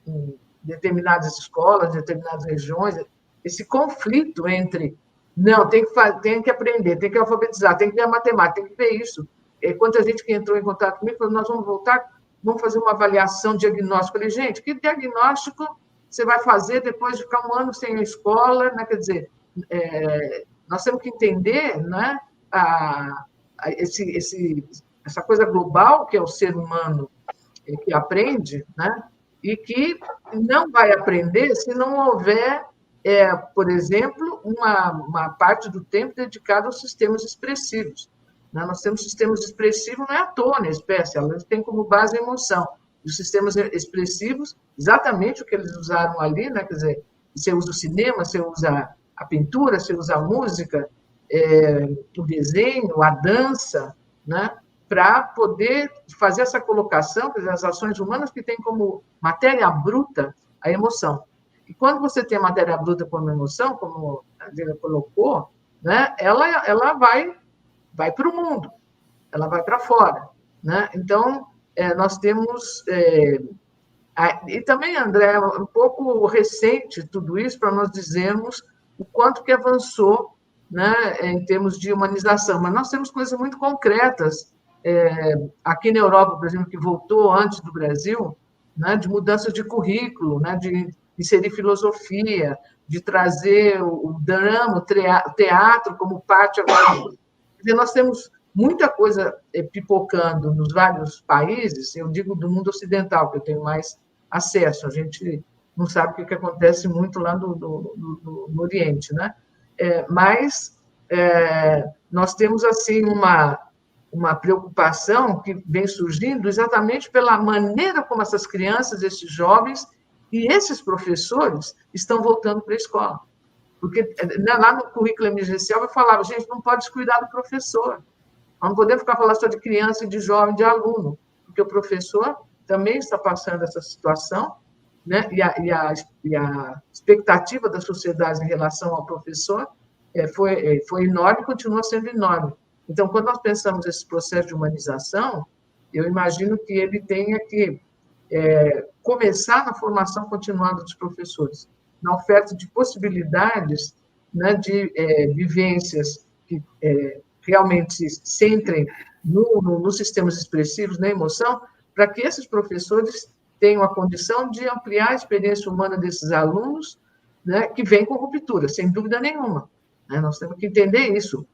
em determinadas escolas, determinadas regiões, esse conflito entre, não, tem que aprender, tem que alfabetizar, tem que ver a matemática, tem que ver isso. Quanta gente que entrou em contato comigo falou, nós vamos voltar, vamos fazer uma avaliação diagnóstica. Eu falei, gente, que diagnóstico você vai fazer depois de ficar um ano sem a escola? Né? Quer dizer, nós temos que entender, né, essa coisa global que é o ser humano que aprende, né, e que não vai aprender se não houver, por exemplo, uma parte do tempo dedicada aos sistemas expressivos. Né? Nós temos sistemas expressivos, não é à toa na espécie, elas têm como base a emoção. Os sistemas expressivos, exatamente o que eles usaram ali, né? Quer dizer, você usa o cinema, você usa a pintura, você usa a música, o desenho, a dança, né? Para poder fazer essa colocação, quer dizer, as ações humanas que têm como matéria bruta a emoção. E quando você tem a matéria bruta como emoção, como a Adriana colocou, né? ela vai para o mundo, ela vai para fora. Né? Então, nós temos... e também, André, um pouco recente tudo isso para nós dizermos o quanto que avançou, né, em termos de humanização. Mas nós temos coisas muito concretas. Aqui na Europa, por exemplo, que voltou antes do Brasil, né, de mudanças de currículo, né, de inserir filosofia, de trazer o drama, o teatro como parte agora. Nós temos muita coisa pipocando nos vários países, eu digo do mundo ocidental, que eu tenho mais acesso, a gente não sabe o que acontece muito lá no Oriente, né? Mas nós temos, assim, uma preocupação que vem surgindo exatamente pela maneira como essas crianças, esses jovens e esses professores estão voltando para a escola. Porque lá no currículo emergencial eu falava, gente, não pode descuidar do professor. Nós não podemos ficar falando só de criança, de jovem, de aluno, porque o professor também está passando essa situação, né? E a expectativa da sociedade em relação ao professor foi enorme e continua sendo enorme. Então, quando nós pensamos nesse processo de humanização, eu imagino que ele tenha que começar na formação continuada dos professores, na oferta de possibilidades, né, de vivências que realmente se centrem nos sistemas expressivos, na emoção, para que esses professores tenham a condição de ampliar a experiência humana desses alunos, né, que vêm com ruptura, sem dúvida nenhuma. Né? Nós temos que entender isso.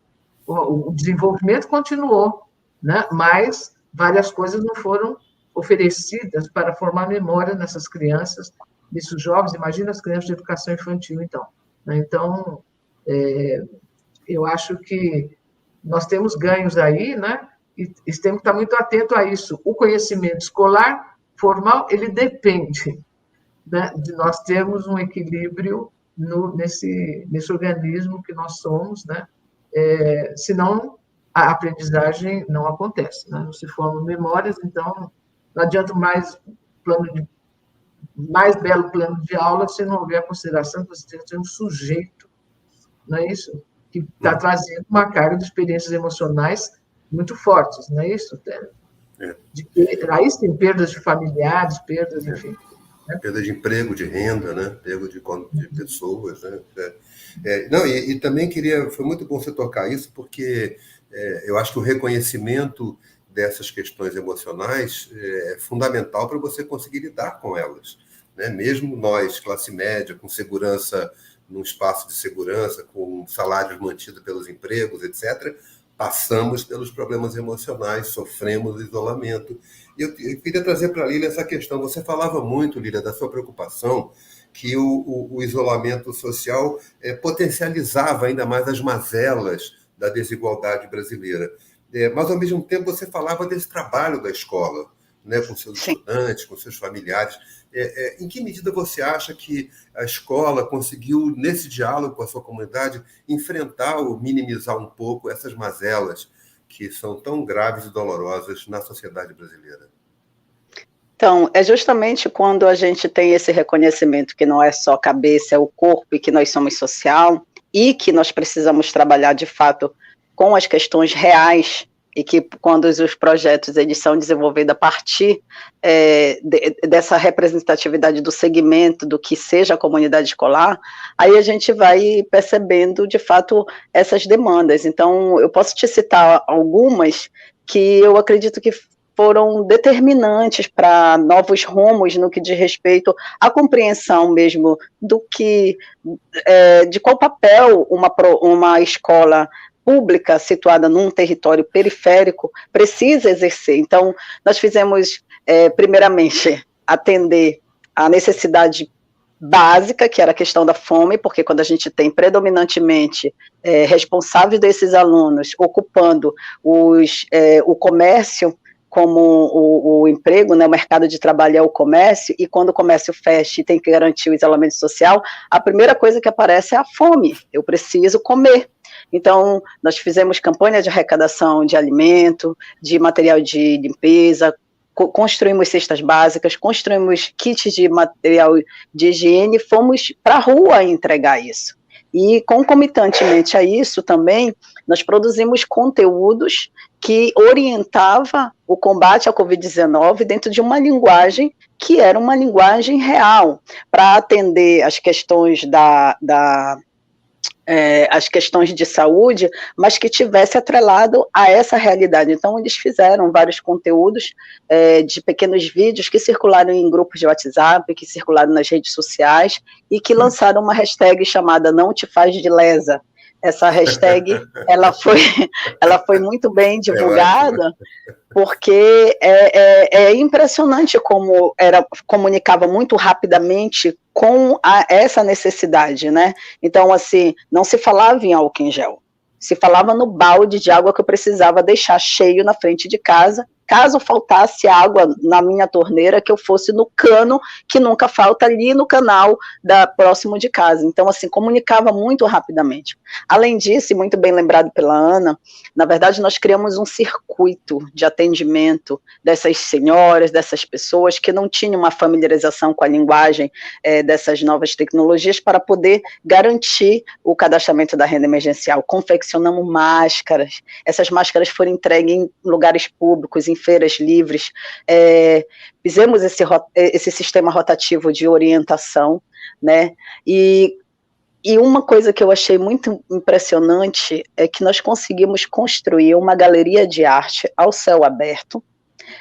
O desenvolvimento continuou, né, mas várias coisas não foram oferecidas para formar memória nessas crianças, nesses jovens. Imagina as crianças de educação infantil, então. Né? Então, eu acho que nós temos ganhos aí, né? E temos que estar muito atento a isso. O conhecimento escolar, formal, ele depende, né, de nós termos um equilíbrio nesse organismo que nós somos, né? Senão a aprendizagem não acontece, né? Não se formam memórias, então não adianta mais belo plano de aula se não houver a consideração que você tem que ter um sujeito, não é isso? Que está trazendo uma carga de experiências emocionais muito fortes, não é isso, Télio? Aí sim, perdas de familiares, perdas, enfim. perda de emprego, de renda, né? Emprego de pessoas, né? Não, e também foi muito bom você tocar isso, porque eu acho que o reconhecimento dessas questões emocionais é fundamental para você conseguir lidar com elas, né? Mesmo nós, classe média, com segurança, num espaço de segurança, com salários mantidos pelos empregos, etc., passamos pelos problemas emocionais, sofremos isolamento. Eu queria trazer para a Lília essa questão. Você falava muito, Lília, da sua preocupação que o isolamento social potencializava ainda mais as mazelas da desigualdade brasileira. Mas, ao mesmo tempo, você falava desse trabalho da escola, né, com seus estudantes, com seus familiares. Em que medida você acha que a escola conseguiu, nesse diálogo com a sua comunidade, enfrentar ou minimizar um pouco essas mazelas que são tão graves e dolorosas na sociedade brasileira? Então, é justamente quando a gente tem esse reconhecimento que não é só a cabeça, é o corpo e que nós somos social e que nós precisamos trabalhar de fato com as questões reais e que quando os projetos eles são desenvolvidos a partir dessa representatividade do segmento, do que seja a comunidade escolar, aí a gente vai percebendo de fato essas demandas. Então, eu posso te citar algumas que eu acredito que foram determinantes para novos rumos no que diz respeito à compreensão mesmo do que, de qual papel uma escola pública situada num território periférico precisa exercer. Então, nós fizemos, primeiramente, atender a necessidade básica, que era a questão da fome, porque quando a gente tem predominantemente responsáveis desses alunos ocupando o comércio como o emprego, né, o mercado de trabalho é o comércio, e quando o comércio fecha e tem que garantir o isolamento social, a primeira coisa que aparece é a fome, eu preciso comer. Então, nós fizemos campanha de arrecadação de alimento, de material de limpeza, construímos cestas básicas, construímos kits de material de higiene e fomos para a rua entregar isso. E, concomitantemente a isso também, nós produzimos conteúdos que orientava o combate à Covid-19 dentro de uma linguagem que era uma linguagem real, para atender as questões as questões de saúde, mas que tivesse atrelado a essa realidade. Então, eles fizeram vários conteúdos de pequenos vídeos que circularam em grupos de WhatsApp, que circularam nas redes sociais, e que lançaram uma hashtag chamada Não Te Faz de Lesa. Essa hashtag, ela foi muito bem divulgada, porque é impressionante como comunicava muito rapidamente com essa necessidade, né? Então, assim, não se falava em álcool em gel, se falava no balde de água que eu precisava deixar cheio na frente de casa, caso faltasse água na minha torneira, que eu fosse no cano, que nunca falta ali no canal próximo de casa. Então, assim, comunicava muito rapidamente. Além disso, e muito bem lembrado pela Ana, na verdade, nós criamos um circuito de atendimento dessas senhoras, dessas pessoas que não tinham uma familiarização com a linguagem dessas novas tecnologias para poder garantir o cadastramento da renda emergencial. Confeccionamos máscaras, essas máscaras foram entregues em lugares públicos, em feiras livres, fizemos esse sistema rotativo de orientação, né, e uma coisa que eu achei muito impressionante é que nós conseguimos construir uma galeria de arte ao céu aberto,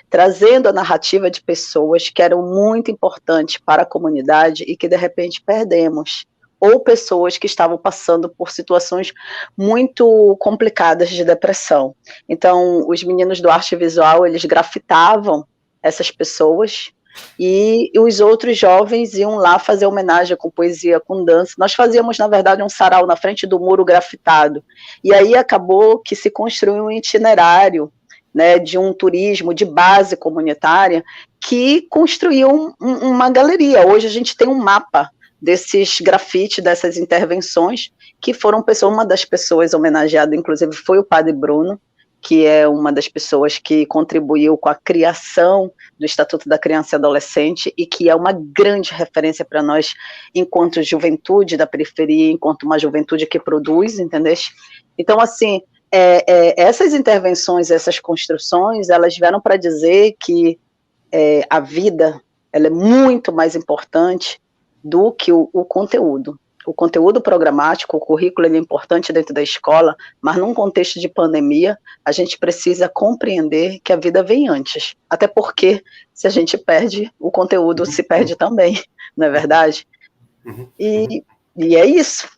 trazendo a narrativa de pessoas que eram muito importantes para a comunidade e que de repente perdemos, ou pessoas que estavam passando por situações muito complicadas de depressão. Então, os meninos do arte visual, eles grafitavam essas pessoas, e os outros jovens iam lá fazer homenagem com poesia, com dança. Nós fazíamos, na verdade, um sarau na frente do muro grafitado, e aí acabou que se construiu um itinerário, né, de um turismo de base comunitária, que construiu uma galeria. Hoje a gente tem um mapa desses grafites, dessas intervenções, que foram uma das pessoas homenageadas, inclusive, foi o Padre Bruno, que é uma das pessoas que contribuiu com a criação do Estatuto da Criança e Adolescente, e que é uma grande referência para nós, enquanto juventude da periferia, enquanto uma juventude que produz, entendeu? Então, assim, essas intervenções, essas construções, elas vieram para dizer que a vida ela é muito mais importante do que o conteúdo. O conteúdo programático, o currículo, ele é importante dentro da escola, mas num contexto de pandemia, a gente precisa compreender que a vida vem antes. Até porque, se a gente perde, o conteúdo se perde também, não é verdade? E é isso.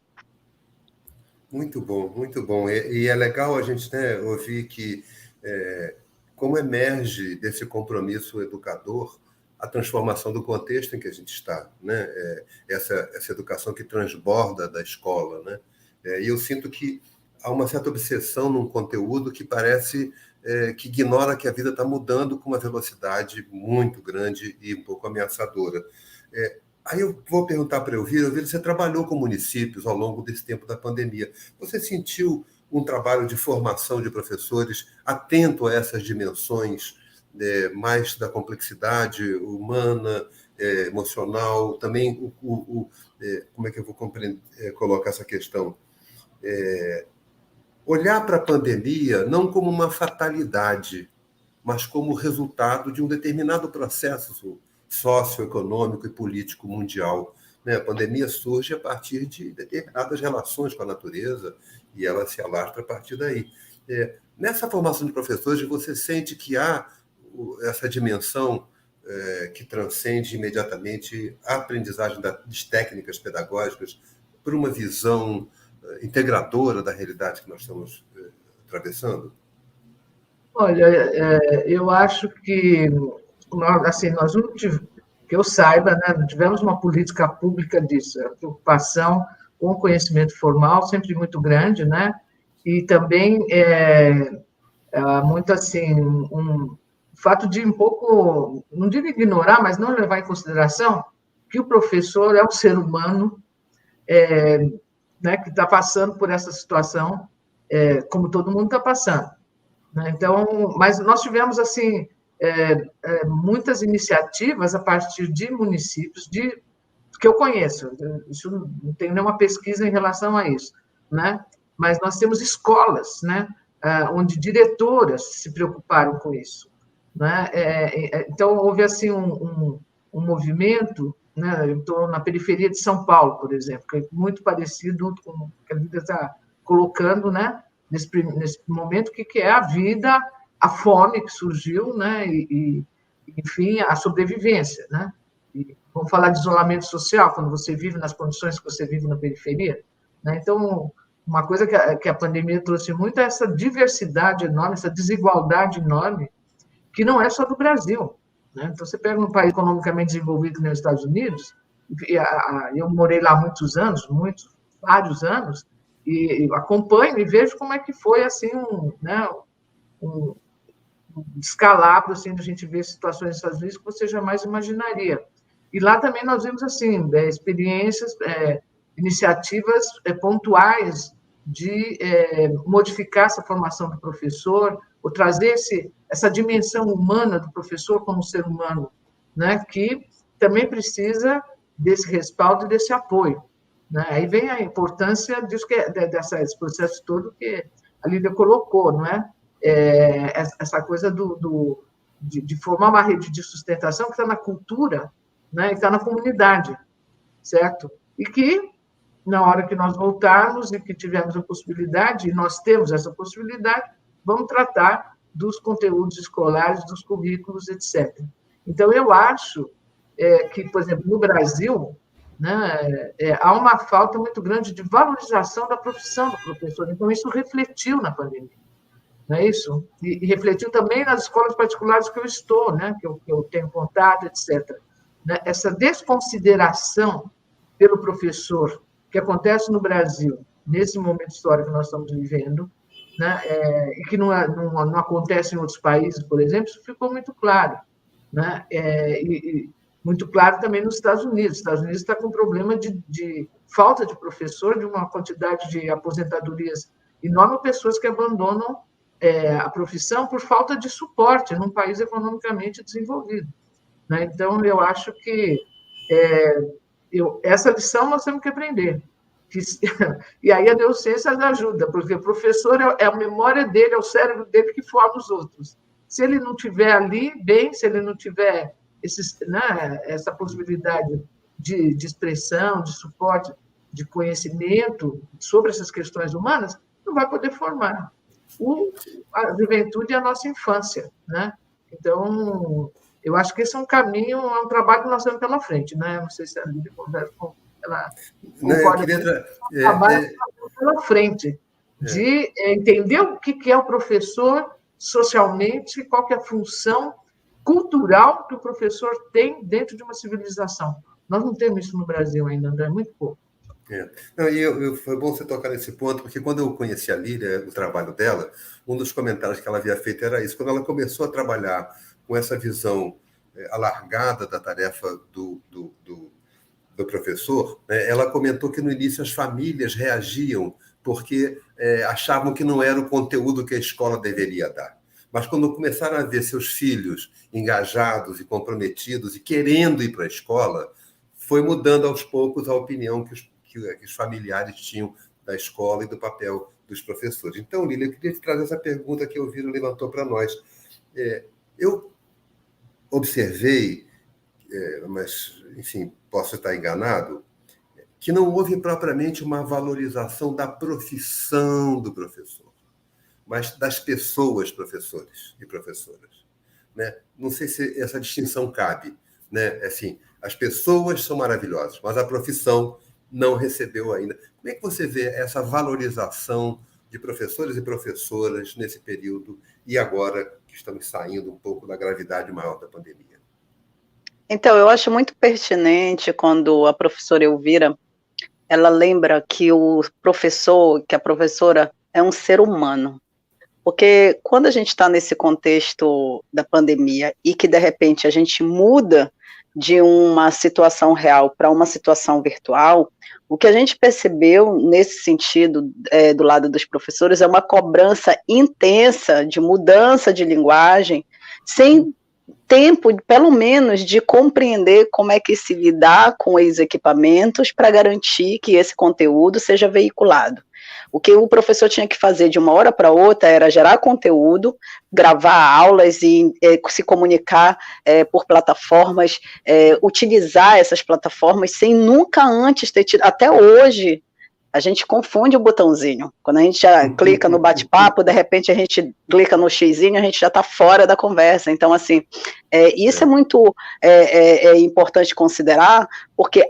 Muito bom, muito bom. E é legal a gente, né, ouvir que como emerge desse compromisso educador a transformação do contexto em que a gente está, né? Essa educação que transborda da escola, né? E eu sinto que há uma certa obsessão num conteúdo que parece que ignora que a vida está mudando com uma velocidade muito grande e um pouco ameaçadora. Aí eu vou perguntar para Elvira, você trabalhou com municípios ao longo desse tempo da pandemia. Você sentiu um trabalho de formação de professores atento a essas dimensões mais da complexidade humana, emocional, também como é que eu vou colocar essa questão? Olhar para a pandemia não como uma fatalidade, mas como resultado de um determinado processo socioeconômico e político mundial. A pandemia surge a partir de determinadas relações com a natureza e ela se alastra a partir daí. Nessa formação de professores, você sente que há essa dimensão que transcende imediatamente a aprendizagem das técnicas pedagógicas por uma visão integradora da realidade que nós estamos atravessando? Olha, eu acho que nós não tivemos, que eu saiba, né, não tivemos uma política pública disso. A preocupação com o conhecimento formal sempre muito grande, né? E também muito assim o fato de um pouco, não digo ignorar, mas não levar em consideração que o professor é um ser humano, né, que está passando por essa situação, como todo mundo está passando. Né? Então, mas nós tivemos assim muitas iniciativas a partir de municípios que eu conheço. Isso não tenho nenhuma pesquisa em relação a isso, né? Mas nós temos escolas, né, onde diretoras se preocuparam com isso, né? Então houve assim um movimento, né? Eu estou na periferia de São Paulo, por exemplo, que é muito parecido com o que a vida está colocando, né? Nesse momento, o que é a vida, a fome que surgiu, né? E enfim, a sobrevivência, né? E vamos falar de isolamento social, quando você vive nas condições que você vive na periferia, né? Então, uma coisa que a pandemia trouxe muito é essa diversidade enorme, essa desigualdade enorme, que não é só do Brasil, né? Então, você pega um país economicamente desenvolvido nos Estados Unidos, eu morei lá muitos anos, vários anos, e acompanho e vejo como é que foi assim um descalabro assim, de a gente ver situações nos Estados Unidos que você jamais imaginaria. E lá também nós vimos assim experiências, iniciativas pontuais de modificar essa formação do professor, ou trazer essa dimensão humana do professor como ser humano, né, que também precisa desse respaldo e desse apoio. Né? Aí vem a importância disso desse processo todo que a Lídia colocou, não é? Essa coisa de formar uma rede de sustentação que está na cultura, né? E está na comunidade, certo? E que, na hora que nós voltarmos e que tivermos a possibilidade, e nós temos essa possibilidade, vamos tratar dos conteúdos escolares, dos currículos, etc. Então, eu acho que, por exemplo, no Brasil, né, há uma falta muito grande de valorização da profissão do professor. Então, isso refletiu na pandemia, não é isso? E refletiu também nas escolas particulares que eu estou, né, que eu tenho contato, etc. Né, essa desconsideração pelo professor que acontece no Brasil, nesse momento histórico que nós estamos vivendo, né, e que não acontece em outros países, por exemplo, isso ficou muito claro. Né, e muito claro também nos Estados Unidos. Os Estados Unidos está com um problema de falta de professor, de uma quantidade de aposentadorias enorme, pessoas que abandonam a profissão por falta de suporte num país economicamente desenvolvido. Né? Então, eu acho que essa lição nós temos que aprender. E aí a neurociência ajuda, porque o professor é a memória dele, é o cérebro dele que forma os outros. Se ele não estiver ali bem, se ele não estiver né, essa possibilidade de expressão, de suporte, de conhecimento sobre essas questões humanas, não vai poder formar a juventude e a nossa infância, né? Então, eu acho que esse é um caminho, é um trabalho que nós temos pela frente, né? Não sei se a Lídia concorda com ela. Concorda com um trabalho pela frente, de entender o que é o professor socialmente, qual que é a função cultural que o professor tem dentro de uma civilização. Nós não temos isso no Brasil ainda, André, muito pouco. Não, foi bom você tocar nesse ponto, porque quando eu conheci a Lília, o trabalho dela, um dos comentários que ela havia feito era isso. Quando ela começou a trabalhar com essa visão alargada da tarefa do professor, ela comentou que no início as famílias reagiam porque achavam que não era o conteúdo que a escola deveria dar. Mas quando começaram a ver seus filhos engajados e comprometidos e querendo ir para a escola, foi mudando aos poucos a opinião que os familiares tinham da escola e do papel dos professores. Então, Lília, eu queria te trazer essa pergunta que o Viro levantou para nós. Eu observei, mas, enfim, posso estar enganado, que não houve propriamente uma valorização da profissão do professor, mas das pessoas, professores e professoras, né? Não sei se essa distinção cabe, né? Assim, as pessoas são maravilhosas, mas a profissão não recebeu ainda. Como é que você vê essa valorização de professores e professoras nesse período e agora que estamos saindo um pouco da gravidade maior da pandemia? Então, eu acho muito pertinente quando a professora Elvira, ela lembra que o professor, que a professora é um ser humano. Porque quando a gente está nesse contexto da pandemia e que, de repente, a gente muda de uma situação real para uma situação virtual, o que a gente percebeu nesse sentido do lado dos professores é uma cobrança intensa de mudança de linguagem, sem tempo, pelo menos, de compreender como é que se lidar com os equipamentos para garantir que esse conteúdo seja veiculado. O que o professor tinha que fazer de uma hora para outra era gerar conteúdo, gravar aulas e se comunicar por plataformas, utilizar essas plataformas sem nunca antes ter tido, até hoje, a gente confunde o botãozinho. Quando a gente já clica no bate-papo, de repente a gente clica no xizinho, a gente já está fora da conversa. Então, assim, isso é muito importante considerar, porque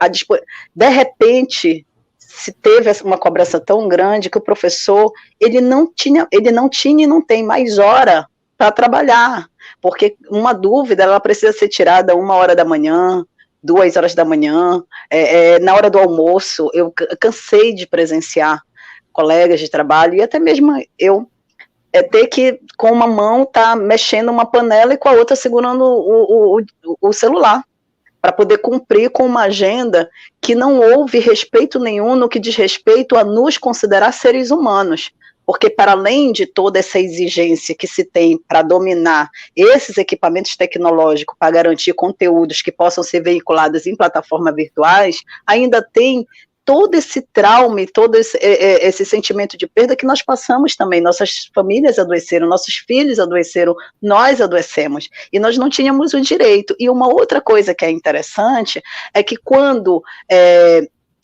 de repente se teve uma cobrança tão grande que o professor ele não tinha e não tem mais hora para trabalhar, porque uma dúvida ela precisa ser tirada 1h da manhã, 2h da manhã, na hora do almoço. Eu cansei de presenciar colegas de trabalho, e até mesmo eu ter que, com uma mão, tá mexendo uma panela e com a outra segurando o celular, para poder cumprir com uma agenda que não houve respeito nenhum no que diz respeito a nos considerar seres humanos. Porque, para além de toda essa exigência que se tem para dominar esses equipamentos tecnológicos, para garantir conteúdos que possam ser veiculados em plataformas virtuais, ainda tem todo esse trauma e todo esse sentimento de perda que nós passamos também. Nossas famílias adoeceram, nossos filhos adoeceram, nós adoecemos, e nós não tínhamos o direito. E uma outra coisa que é interessante é que quando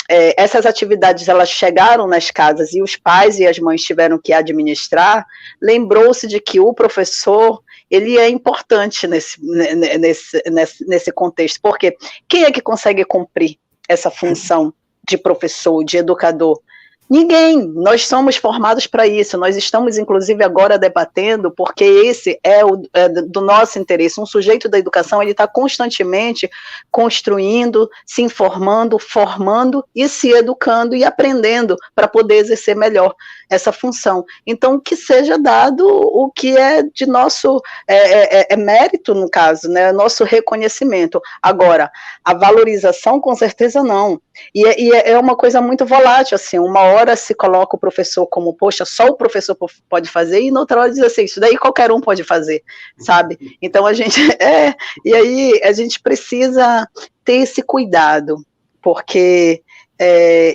essas atividades elas chegaram nas casas e os pais e as mães tiveram que administrar, lembrou-se de que o professor ele é importante nesse contexto, porque quem é que consegue cumprir essa função de professor, de educador? Ninguém. Nós somos formados para isso. Nós estamos, inclusive, agora debatendo, porque esse é do nosso interesse. Um sujeito da educação, ele está constantemente construindo, se informando, formando e se educando e aprendendo para poder exercer melhor essa função. Então, que seja dado o que é de nosso mérito, no caso, né? Nosso reconhecimento. Agora, a valorização, com certeza, não. E é uma coisa muito volátil, assim, uma hora se coloca o professor como, poxa, só o professor pode fazer, e na outra hora diz assim, isso daí qualquer um pode fazer, sabe? Então a gente, e aí a gente precisa ter esse cuidado, porque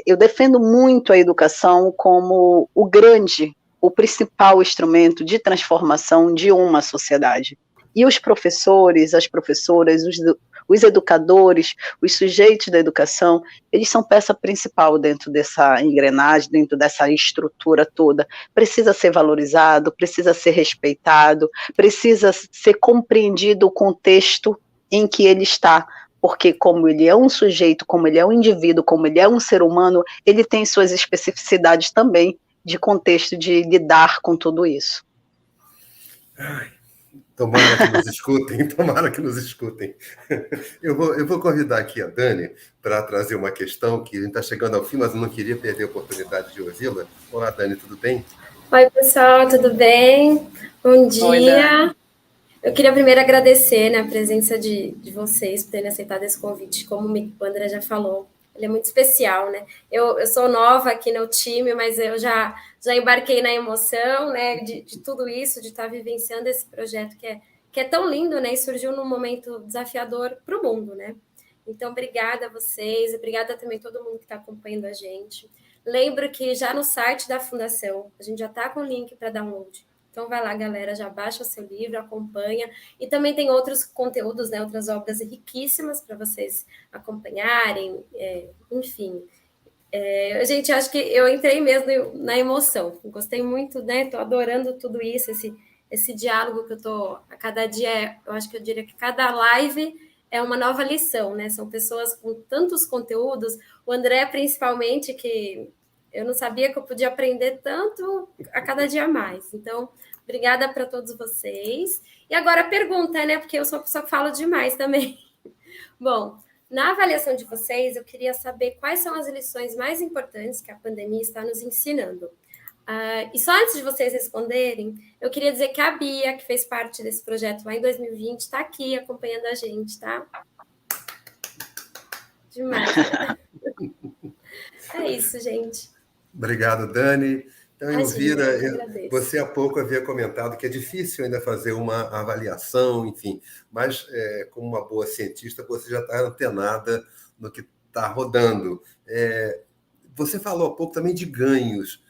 eu defendo muito a educação como o principal instrumento de transformação de uma sociedade. E os professores, as professoras, os educadores, os sujeitos da educação, eles são peça principal dentro dessa engrenagem, dentro dessa estrutura toda. Precisa ser valorizado, precisa ser respeitado, precisa ser compreendido o contexto em que ele está, porque como ele é um sujeito, como ele é um indivíduo, como ele é um ser humano, ele tem suas especificidades também de contexto de lidar com tudo isso. Tomara que nos escutem, tomara que nos escutem. Eu vou convidar aqui a Dani para trazer uma questão que a gente está chegando ao fim, mas eu não queria perder a oportunidade de ouvi-la. Olá, Dani, tudo bem? Oi, pessoal, tudo bem? Bom dia. Oi, eu queria primeiro agradecer, né, a presença de vocês por terem aceitado esse convite, como o André já falou. Ele é muito especial, né? Eu sou nova aqui no time, mas eu já embarquei na emoção, né, de tudo isso, de estar vivenciando esse projeto que é tão lindo, né, e surgiu num momento desafiador para o mundo, né? Então, obrigada a vocês, obrigada também a todo mundo que está acompanhando a gente. Lembro que já no site da Fundação, a gente já está com o link para download. Então, vai lá, galera, já baixa o seu livro, acompanha. E também tem outros conteúdos, né, outras obras riquíssimas para vocês acompanharem, enfim. Gente, acho que eu entrei mesmo na emoção. Gostei muito, né? Estou adorando tudo isso, esse diálogo que eu estou... A cada dia, eu acho que eu diria que cada live é uma nova lição, né? São pessoas com tantos conteúdos. O André, principalmente, que eu não sabia que eu podia aprender tanto a cada dia mais. Então, obrigada para todos vocês. E agora a pergunta, né? Porque eu sou uma pessoa que falo demais também. Bom, na avaliação de vocês, eu queria saber quais são as lições mais importantes que a pandemia está nos ensinando. E só antes de vocês responderem, eu queria dizer que a Bia, que fez parte desse projeto lá em 2020, está aqui acompanhando a gente, tá? Demais. É isso, gente. Obrigado, Dani. Então, Imagina, Elvira, você há pouco havia comentado que é difícil ainda fazer uma avaliação, enfim, mas como uma boa cientista, você já está antenada no que está rodando. Você falou há pouco também de ganhos.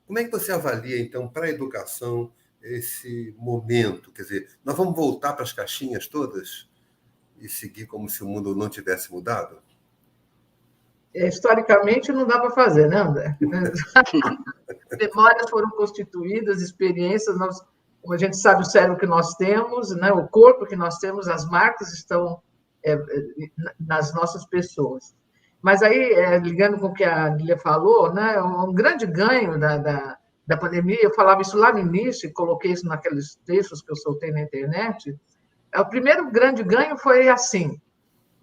Como é que você avalia, então, para a educação esse momento? Quer dizer, nós vamos voltar para as caixinhas todas e seguir como se o mundo não tivesse mudado? Historicamente, não dá para fazer, né, André? Memórias foram constituídas, experiências, como a gente sabe, o cérebro que nós temos, né, o corpo que nós temos, as marcas estão nas nossas pessoas. Mas aí, ligando com o que a Lília falou, né, um grande ganho da pandemia, eu falava isso lá no início, e coloquei isso naqueles textos que eu soltei na internet, o primeiro grande ganho foi assim,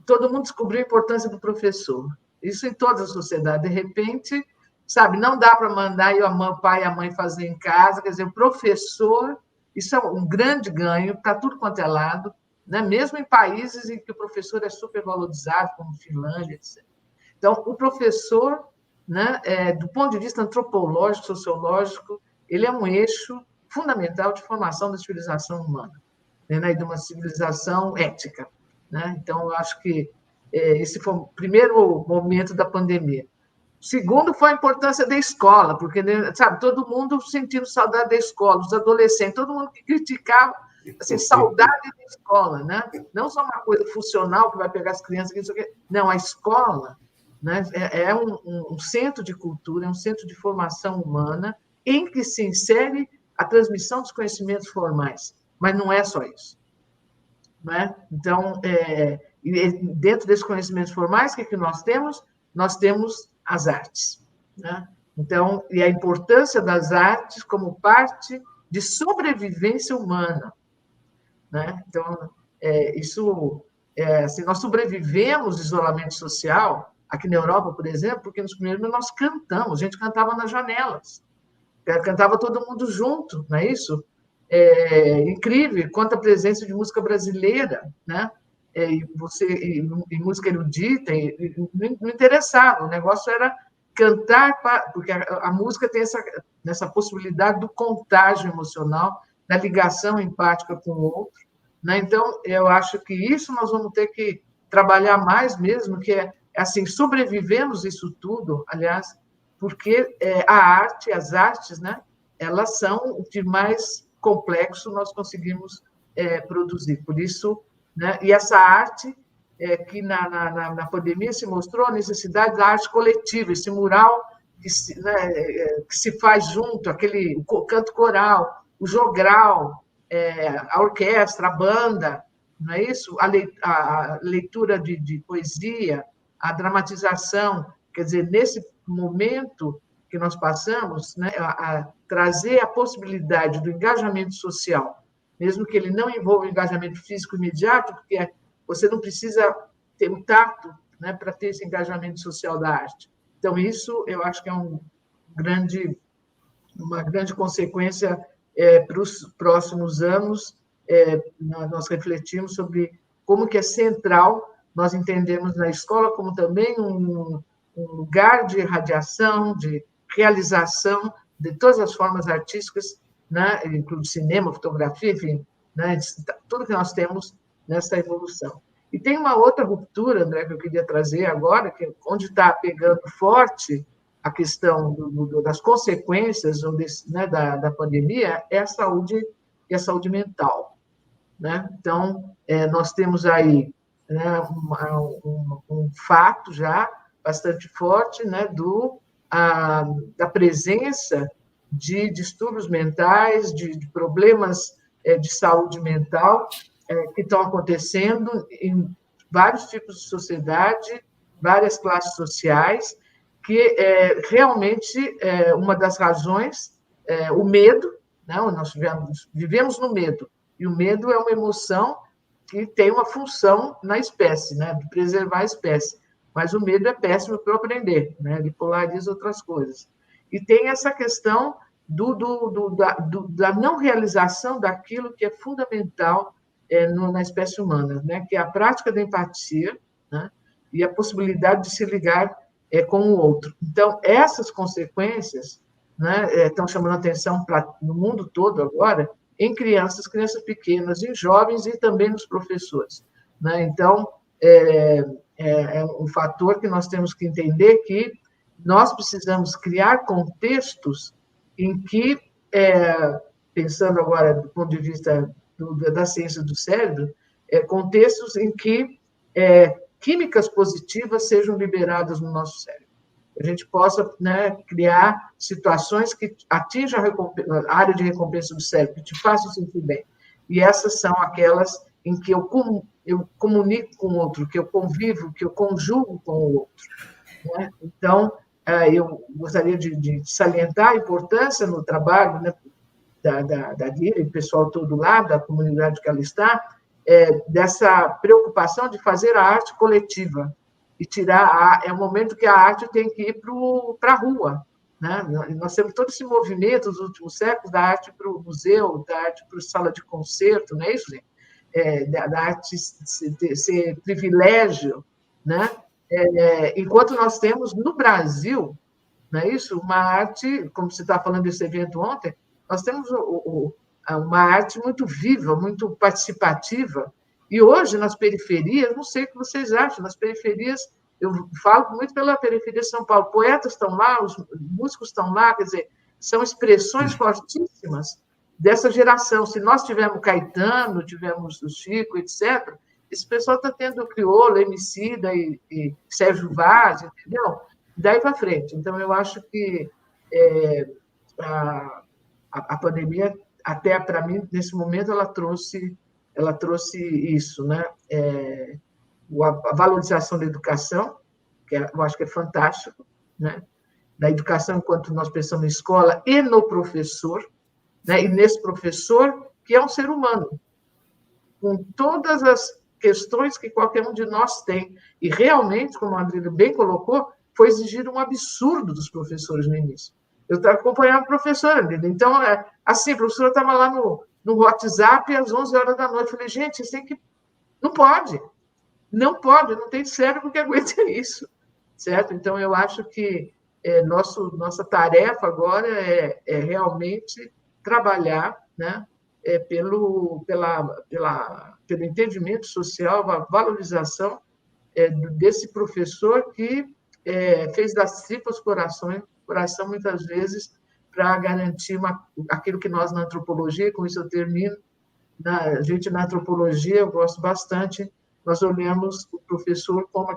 todo mundo descobriu a importância do professor. Isso em toda a sociedade. De repente, sabe, não dá para mandar o pai e a mãe fazer em casa, quer dizer, o professor, isso é um grande ganho, está tudo quanto é lado, né? Mesmo em países em que o professor é super valorizado, como Finlândia, etc. Então, o professor, né, do ponto de vista antropológico, sociológico, ele é um eixo fundamental de formação da civilização humana, né, e de uma civilização ética, né? Então, eu acho que esse foi o primeiro momento da pandemia. O segundo foi a importância da escola, porque, sabe, todo mundo sentindo saudade da escola, os adolescentes, todo mundo que criticava, assim, saudade da escola, né? Não só uma coisa funcional que vai pegar as crianças, não, a escola, né, é um centro de cultura, é um centro de formação humana em que se insere a transmissão dos conhecimentos formais, mas não é só isso, né? Então, dentro desses conhecimentos formais, o que nós temos? Nós temos as artes, né? Então, e a importância das artes como parte de sobrevivência humana, né? Então, assim, nós sobrevivemos do isolamento social, aqui na Europa, por exemplo, porque nos primeiros meses nós cantamos, a gente cantava nas janelas, cantava todo mundo junto, não é isso? Incrível, quanta presença de música brasileira, né? E música erudita, não interessava, o negócio era cantar, porque a música tem essa possibilidade do contágio emocional, da ligação empática com o outro, né? Então, eu acho que isso nós vamos ter que trabalhar mais mesmo, que assim, sobrevivemos isso tudo, aliás, porque as artes, né, elas são o que mais complexo nós conseguimos produzir. Por isso, né, e essa arte, que na pandemia se mostrou a necessidade da arte coletiva, esse mural que se faz junto, o canto coral, o jogral, a orquestra, a banda, não é isso? A leitura de poesia, a dramatização, quer dizer, nesse momento que nós passamos, né, a trazer a possibilidade do engajamento social, mesmo que ele não envolva o engajamento físico imediato, porque você não precisa ter um tato, né, para ter esse engajamento social da arte. Então, isso eu acho que é uma grande consequência para os próximos anos. Nós refletimos sobre como que é central nós entendemos na escola como também um lugar de radiação, de realização de todas as formas artísticas, né, inclusive cinema, fotografia, enfim, né, tudo que nós temos nessa evolução. E tem uma outra ruptura, André, que eu queria trazer agora, que onde está pegando forte a questão das consequências né, da pandemia, é a saúde e a saúde mental. Né? Então, nós temos aí, né, um fato já bastante forte, né, da presença de distúrbios mentais, de problemas de saúde mental, que estão acontecendo em vários tipos de sociedade, várias classes sociais, que realmente uma das razões, o medo, né? Nós vivemos no medo, e o medo é uma emoção que tem uma função na espécie, né? De preservar a espécie, mas o medo é péssimo para aprender, né? Ele polariza outras coisas. E tem essa questão da não realização daquilo que é fundamental na espécie humana, né? Que é a prática da empatia, né? E a possibilidade de se ligar com o outro. Então, essas consequências, né, estão chamando a atenção no mundo todo agora, em crianças pequenas, em jovens e também nos professores. Né? Então, é um fator que nós temos que entender que nós precisamos criar contextos em que, pensando agora do ponto de vista da ciência do cérebro, contextos em que químicas positivas sejam liberadas no nosso cérebro. A gente possa, né, criar situações que atinjam a área de recompensa do cérebro, que te façam sentir bem. E essas são aquelas em que eu comunico com o outro, que eu convivo, que eu conjugo com o outro. Né? Então, eu gostaria de salientar a importância no trabalho, né, da Lira e o pessoal todo lá, da comunidade que ela está, dessa preocupação de fazer a arte coletiva e tirar é o momento que a arte tem que ir para a rua, né? Nós temos todo esse movimento nos últimos séculos da arte para o museu, da arte para a sala de concerto, não é isso, gente? Da arte ser privilégio, né? Enquanto nós temos no Brasil, não é isso? Uma arte, como você está falando desse evento ontem, nós temos uma arte muito viva, muito participativa. E hoje, nas periferias, não sei o que vocês acham, nas periferias, eu falo muito pela periferia de São Paulo, poetas estão lá, os músicos estão lá, quer dizer, são expressões fortíssimas dessa geração. Se nós tivermos Caetano, tivermos o Chico, etc., esse pessoal está tendo o Criolo, Emicida e Sérgio Vaz, entendeu? Daí para frente. Então, eu acho que a pandemia, até para mim, nesse momento, ela trouxe isso, né? A valorização da educação, que eu acho que é fantástico, né? Da educação enquanto nós pensamos em escola e no professor, né? E nesse professor que é um ser humano, com todas as questões que qualquer um de nós tem. E realmente, como a Andrea bem colocou, foi exigido um absurdo dos professores no início. Eu estava acompanhando a professora, então, assim, a professora estava lá no WhatsApp às 11 horas da noite. Eu falei, gente, vocês têm que... Não pode, não tem cérebro que aguente isso, certo? Então, eu acho que nossa tarefa agora é realmente trabalhar, né, pelo entendimento social, a valorização desse professor que fez das tripas coração, muitas vezes, para garantir aquilo que nós, na antropologia, com isso eu termino, A gente, na antropologia, eu gosto bastante, nós olhamos o professor como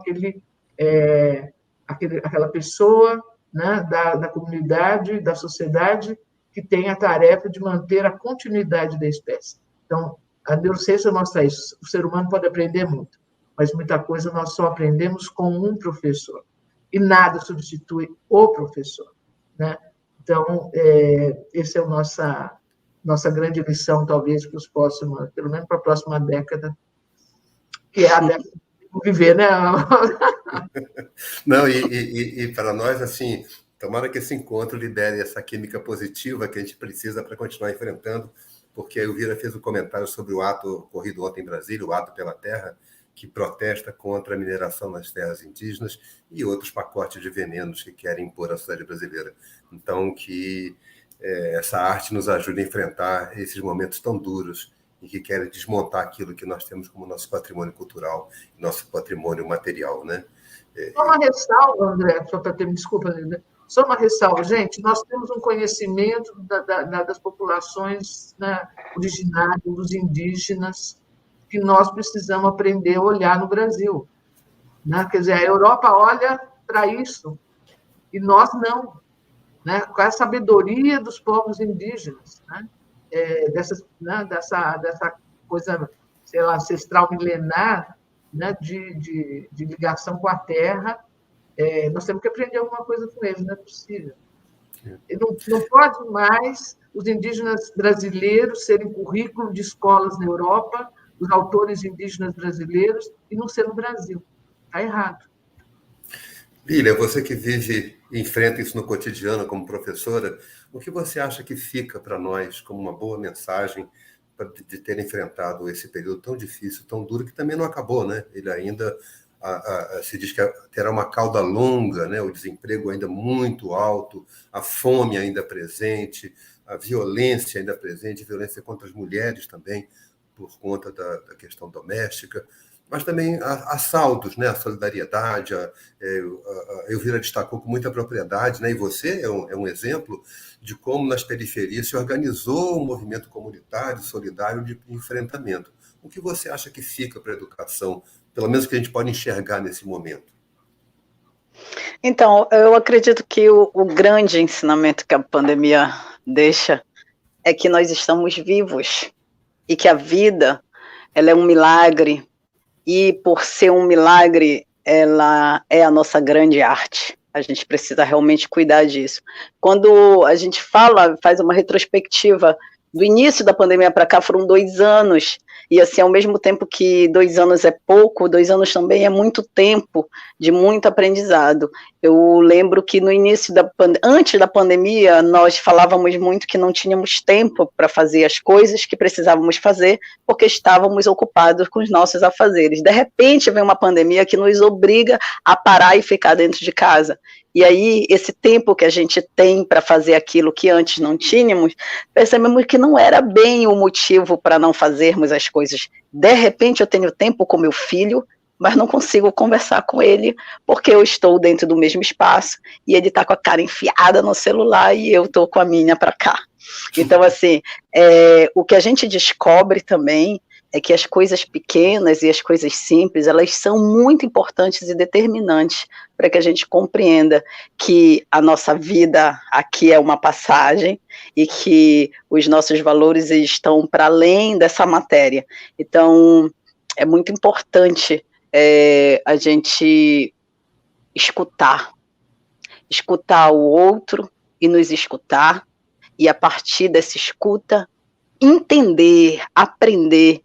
aquela pessoa, né, da comunidade, da sociedade, que tem a tarefa de manter a continuidade da espécie. Então, a neurociência mostra isso. O ser humano pode aprender muito, mas muita coisa nós só aprendemos com um professor. E nada substitui o professor, né? Então, essa é a nossa grande lição, talvez, para os próximos, pelo menos para a próxima década, que é a década de viver, né? Não, e para nós, assim, tomara que esse encontro libere essa química positiva que a gente precisa para continuar enfrentando, porque a Elvira fez um comentário sobre o ato ocorrido ontem em Brasília, o Ato pela Terra, que protesta contra a mineração nas terras indígenas e outros pacotes de venenos que querem impor à sociedade brasileira. Então, que essa arte nos ajude a enfrentar esses momentos tão duros e que querem desmontar aquilo que nós temos como nosso patrimônio cultural, nosso patrimônio material, né? Só uma ressalva, André, só para ter, desculpa, André, só uma ressalva, gente, nós temos um conhecimento das populações, né, originárias, dos indígenas, que nós precisamos aprender a olhar no Brasil, né? Quer dizer, a Europa olha para isso e nós não, né? Com a sabedoria dos povos indígenas, né? Dessa coisa, sei lá, ancestral milenar, né? de ligação com a terra, nós temos que aprender alguma coisa com eles, não é possível. Não pode mais os indígenas brasileiros serem currículo de escolas na Europa, os autores indígenas brasileiros, e não ser no Brasil. Está errado. Lília, você que vive e enfrenta isso no cotidiano como professora, o que você acha que fica para nós como uma boa mensagem de ter enfrentado esse período tão difícil, tão duro, que também não acabou, né? Ele ainda se diz que terá uma cauda longa, né? O desemprego ainda muito alto, a fome ainda presente, a violência ainda presente, violência contra as mulheres também, por conta da questão doméstica, mas também há saldos, né? A solidariedade, a Elvira destacou com muita propriedade, né? E você é um exemplo de como nas periferias se organizou um movimento comunitário, solidário de enfrentamento. O que você acha que fica para a educação, pelo menos que a gente pode enxergar nesse momento? Então, eu acredito que o grande ensinamento que a pandemia deixa é que nós estamos vivos e que a vida, ela é um milagre, e por ser um milagre, ela é a nossa grande arte. A gente precisa realmente cuidar disso. Quando a gente faz uma retrospectiva do início da pandemia para cá, foram 2 anos, e assim, ao mesmo tempo que 2 anos é pouco, 2 anos também é muito tempo de muito aprendizado. Eu lembro que no início antes da pandemia, nós falávamos muito que não tínhamos tempo para fazer as coisas que precisávamos fazer, porque estávamos ocupados com os nossos afazeres. De repente, vem uma pandemia que nos obriga a parar e ficar dentro de casa. E aí, esse tempo que a gente tem para fazer aquilo que antes não tínhamos, percebemos que não era bem o motivo para não fazermos as coisas. De repente, eu tenho tempo com meu filho, mas não consigo conversar com ele, porque eu estou dentro do mesmo espaço, e ele está com a cara enfiada no celular, e eu estou com a minha para cá. Então, assim, o que a gente descobre também é que as coisas pequenas e as coisas simples, elas são muito importantes e determinantes para que a gente compreenda que a nossa vida aqui é uma passagem e que os nossos valores estão para além dessa matéria. Então, é muito importante a gente escutar o outro e nos escutar, e a partir dessa escuta, entender, aprender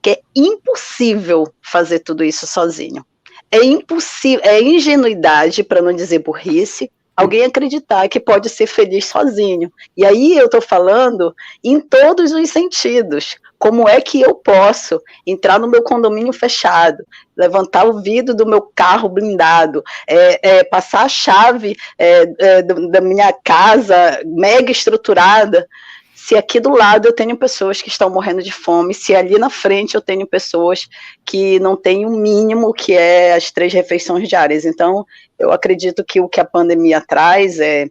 que é impossível fazer tudo isso sozinho. É impossível, é ingenuidade, para não dizer burrice, alguém acreditar que pode ser feliz sozinho. E aí eu estou falando em todos os sentidos. Como é que eu posso entrar no meu condomínio fechado, levantar o vidro do meu carro blindado, passar a chave da minha casa mega estruturada, se aqui do lado eu tenho pessoas que estão morrendo de fome, se ali na frente eu tenho pessoas que não têm o mínimo, que é as 3 refeições diárias. Então, eu acredito que o que a pandemia traz é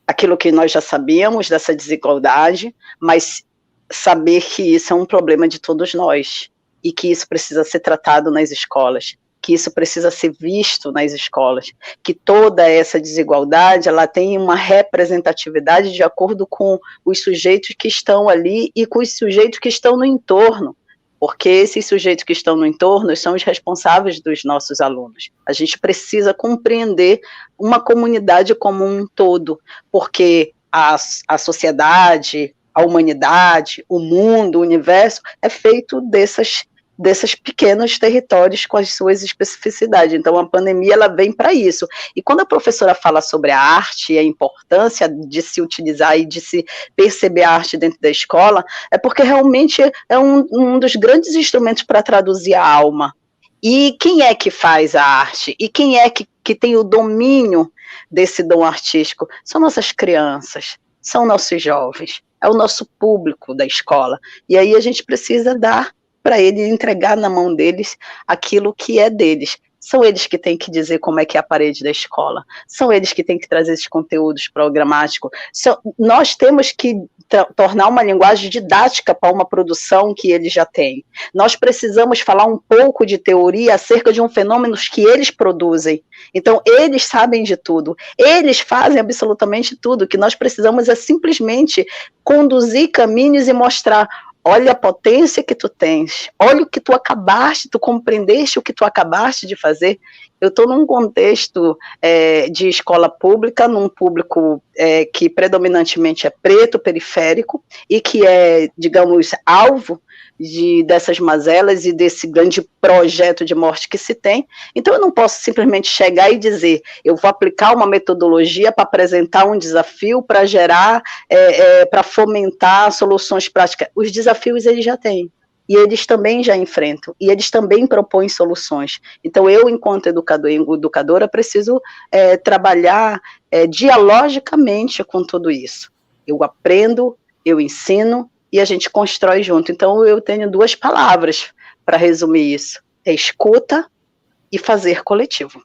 aquilo que nós já sabíamos dessa desigualdade, mas saber que isso é um problema de todos nós e que isso precisa ser tratado nas escolas, que isso precisa ser visto nas escolas, que toda essa desigualdade ela tem uma representatividade de acordo com os sujeitos que estão ali e com os sujeitos que estão no entorno, porque esses sujeitos que estão no entorno são os responsáveis dos nossos alunos. A gente precisa compreender uma comunidade como um todo, porque a sociedade, a humanidade, o mundo, o universo, é feito desses pequenos territórios com as suas especificidades. Então, a pandemia ela vem para isso. E quando a professora fala sobre a arte e a importância de se utilizar e de se perceber a arte dentro da escola, é porque realmente é um dos grandes instrumentos para traduzir a alma. E quem é que faz a arte? E quem é que tem o domínio desse dom artístico? São nossas crianças, são nossos jovens, é o nosso público da escola. E aí a gente precisa dar para eles, entregar na mão deles aquilo que é deles. São eles que têm que dizer como é que é a parede da escola. São eles que têm que trazer esses conteúdos programáticos. Nós temos que tornar uma linguagem didática para uma produção que eles já têm. Nós precisamos falar um pouco de teoria acerca de um fenômeno que eles produzem. Então, eles sabem de tudo. Eles fazem absolutamente tudo. O que nós precisamos é simplesmente conduzir caminhos e mostrar: olha a potência que tu tens, olha o que tu compreendeste o que tu acabaste de fazer. Eu estou num contexto de escola pública, num público que predominantemente é preto, periférico, e que é, digamos, alvo dessas mazelas e desse grande projeto de morte que se tem. Então eu não posso simplesmente chegar e dizer, eu vou aplicar uma metodologia para apresentar um desafio, para gerar, para fomentar soluções práticas. Os desafios eles já têm, e eles também já enfrentam, e eles também propõem soluções. Então eu, enquanto educador e educadora, preciso trabalhar dialogicamente com tudo isso. Eu aprendo, eu ensino, e a gente constrói junto. Então, eu tenho 2 palavras para resumir isso: é escuta e fazer coletivo.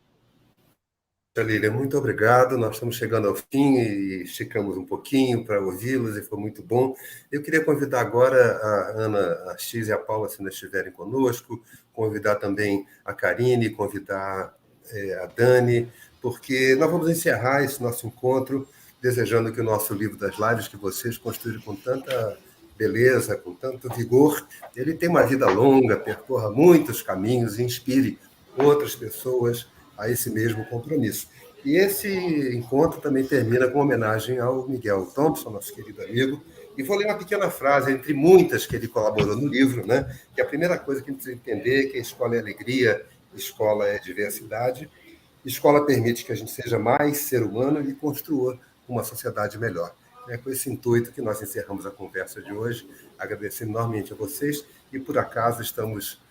Lília, muito obrigado. Nós estamos chegando ao fim e esticamos um pouquinho para ouvi-los e foi muito bom. Eu queria convidar agora a Ana, a X e a Paula, se não estiverem conosco, convidar também a Karine, convidar a Dani, porque nós vamos encerrar esse nosso encontro desejando que o nosso livro das lives, que vocês construíram com tanta beleza, com tanto vigor, ele tem uma vida longa, percorra muitos caminhos e inspire outras pessoas a esse mesmo compromisso. E esse encontro também termina com homenagem ao Miguel Thompson, nosso querido amigo, e vou ler uma pequena frase, entre muitas que ele colaborou no livro, né? Que a primeira coisa que a gente precisa entender é que a escola é alegria, escola é diversidade, escola permite que a gente seja mais ser humano e construa uma sociedade melhor. É com esse intuito que nós encerramos a conversa de hoje, agradecendo enormemente a vocês, e por acaso estamos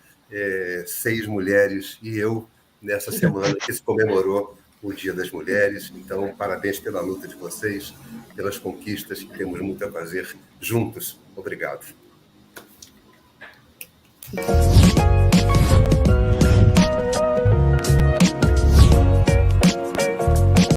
6 mulheres e eu nessa semana que se comemorou o Dia das Mulheres. Então, parabéns pela luta de vocês, pelas conquistas que temos muito a fazer juntos. Obrigado.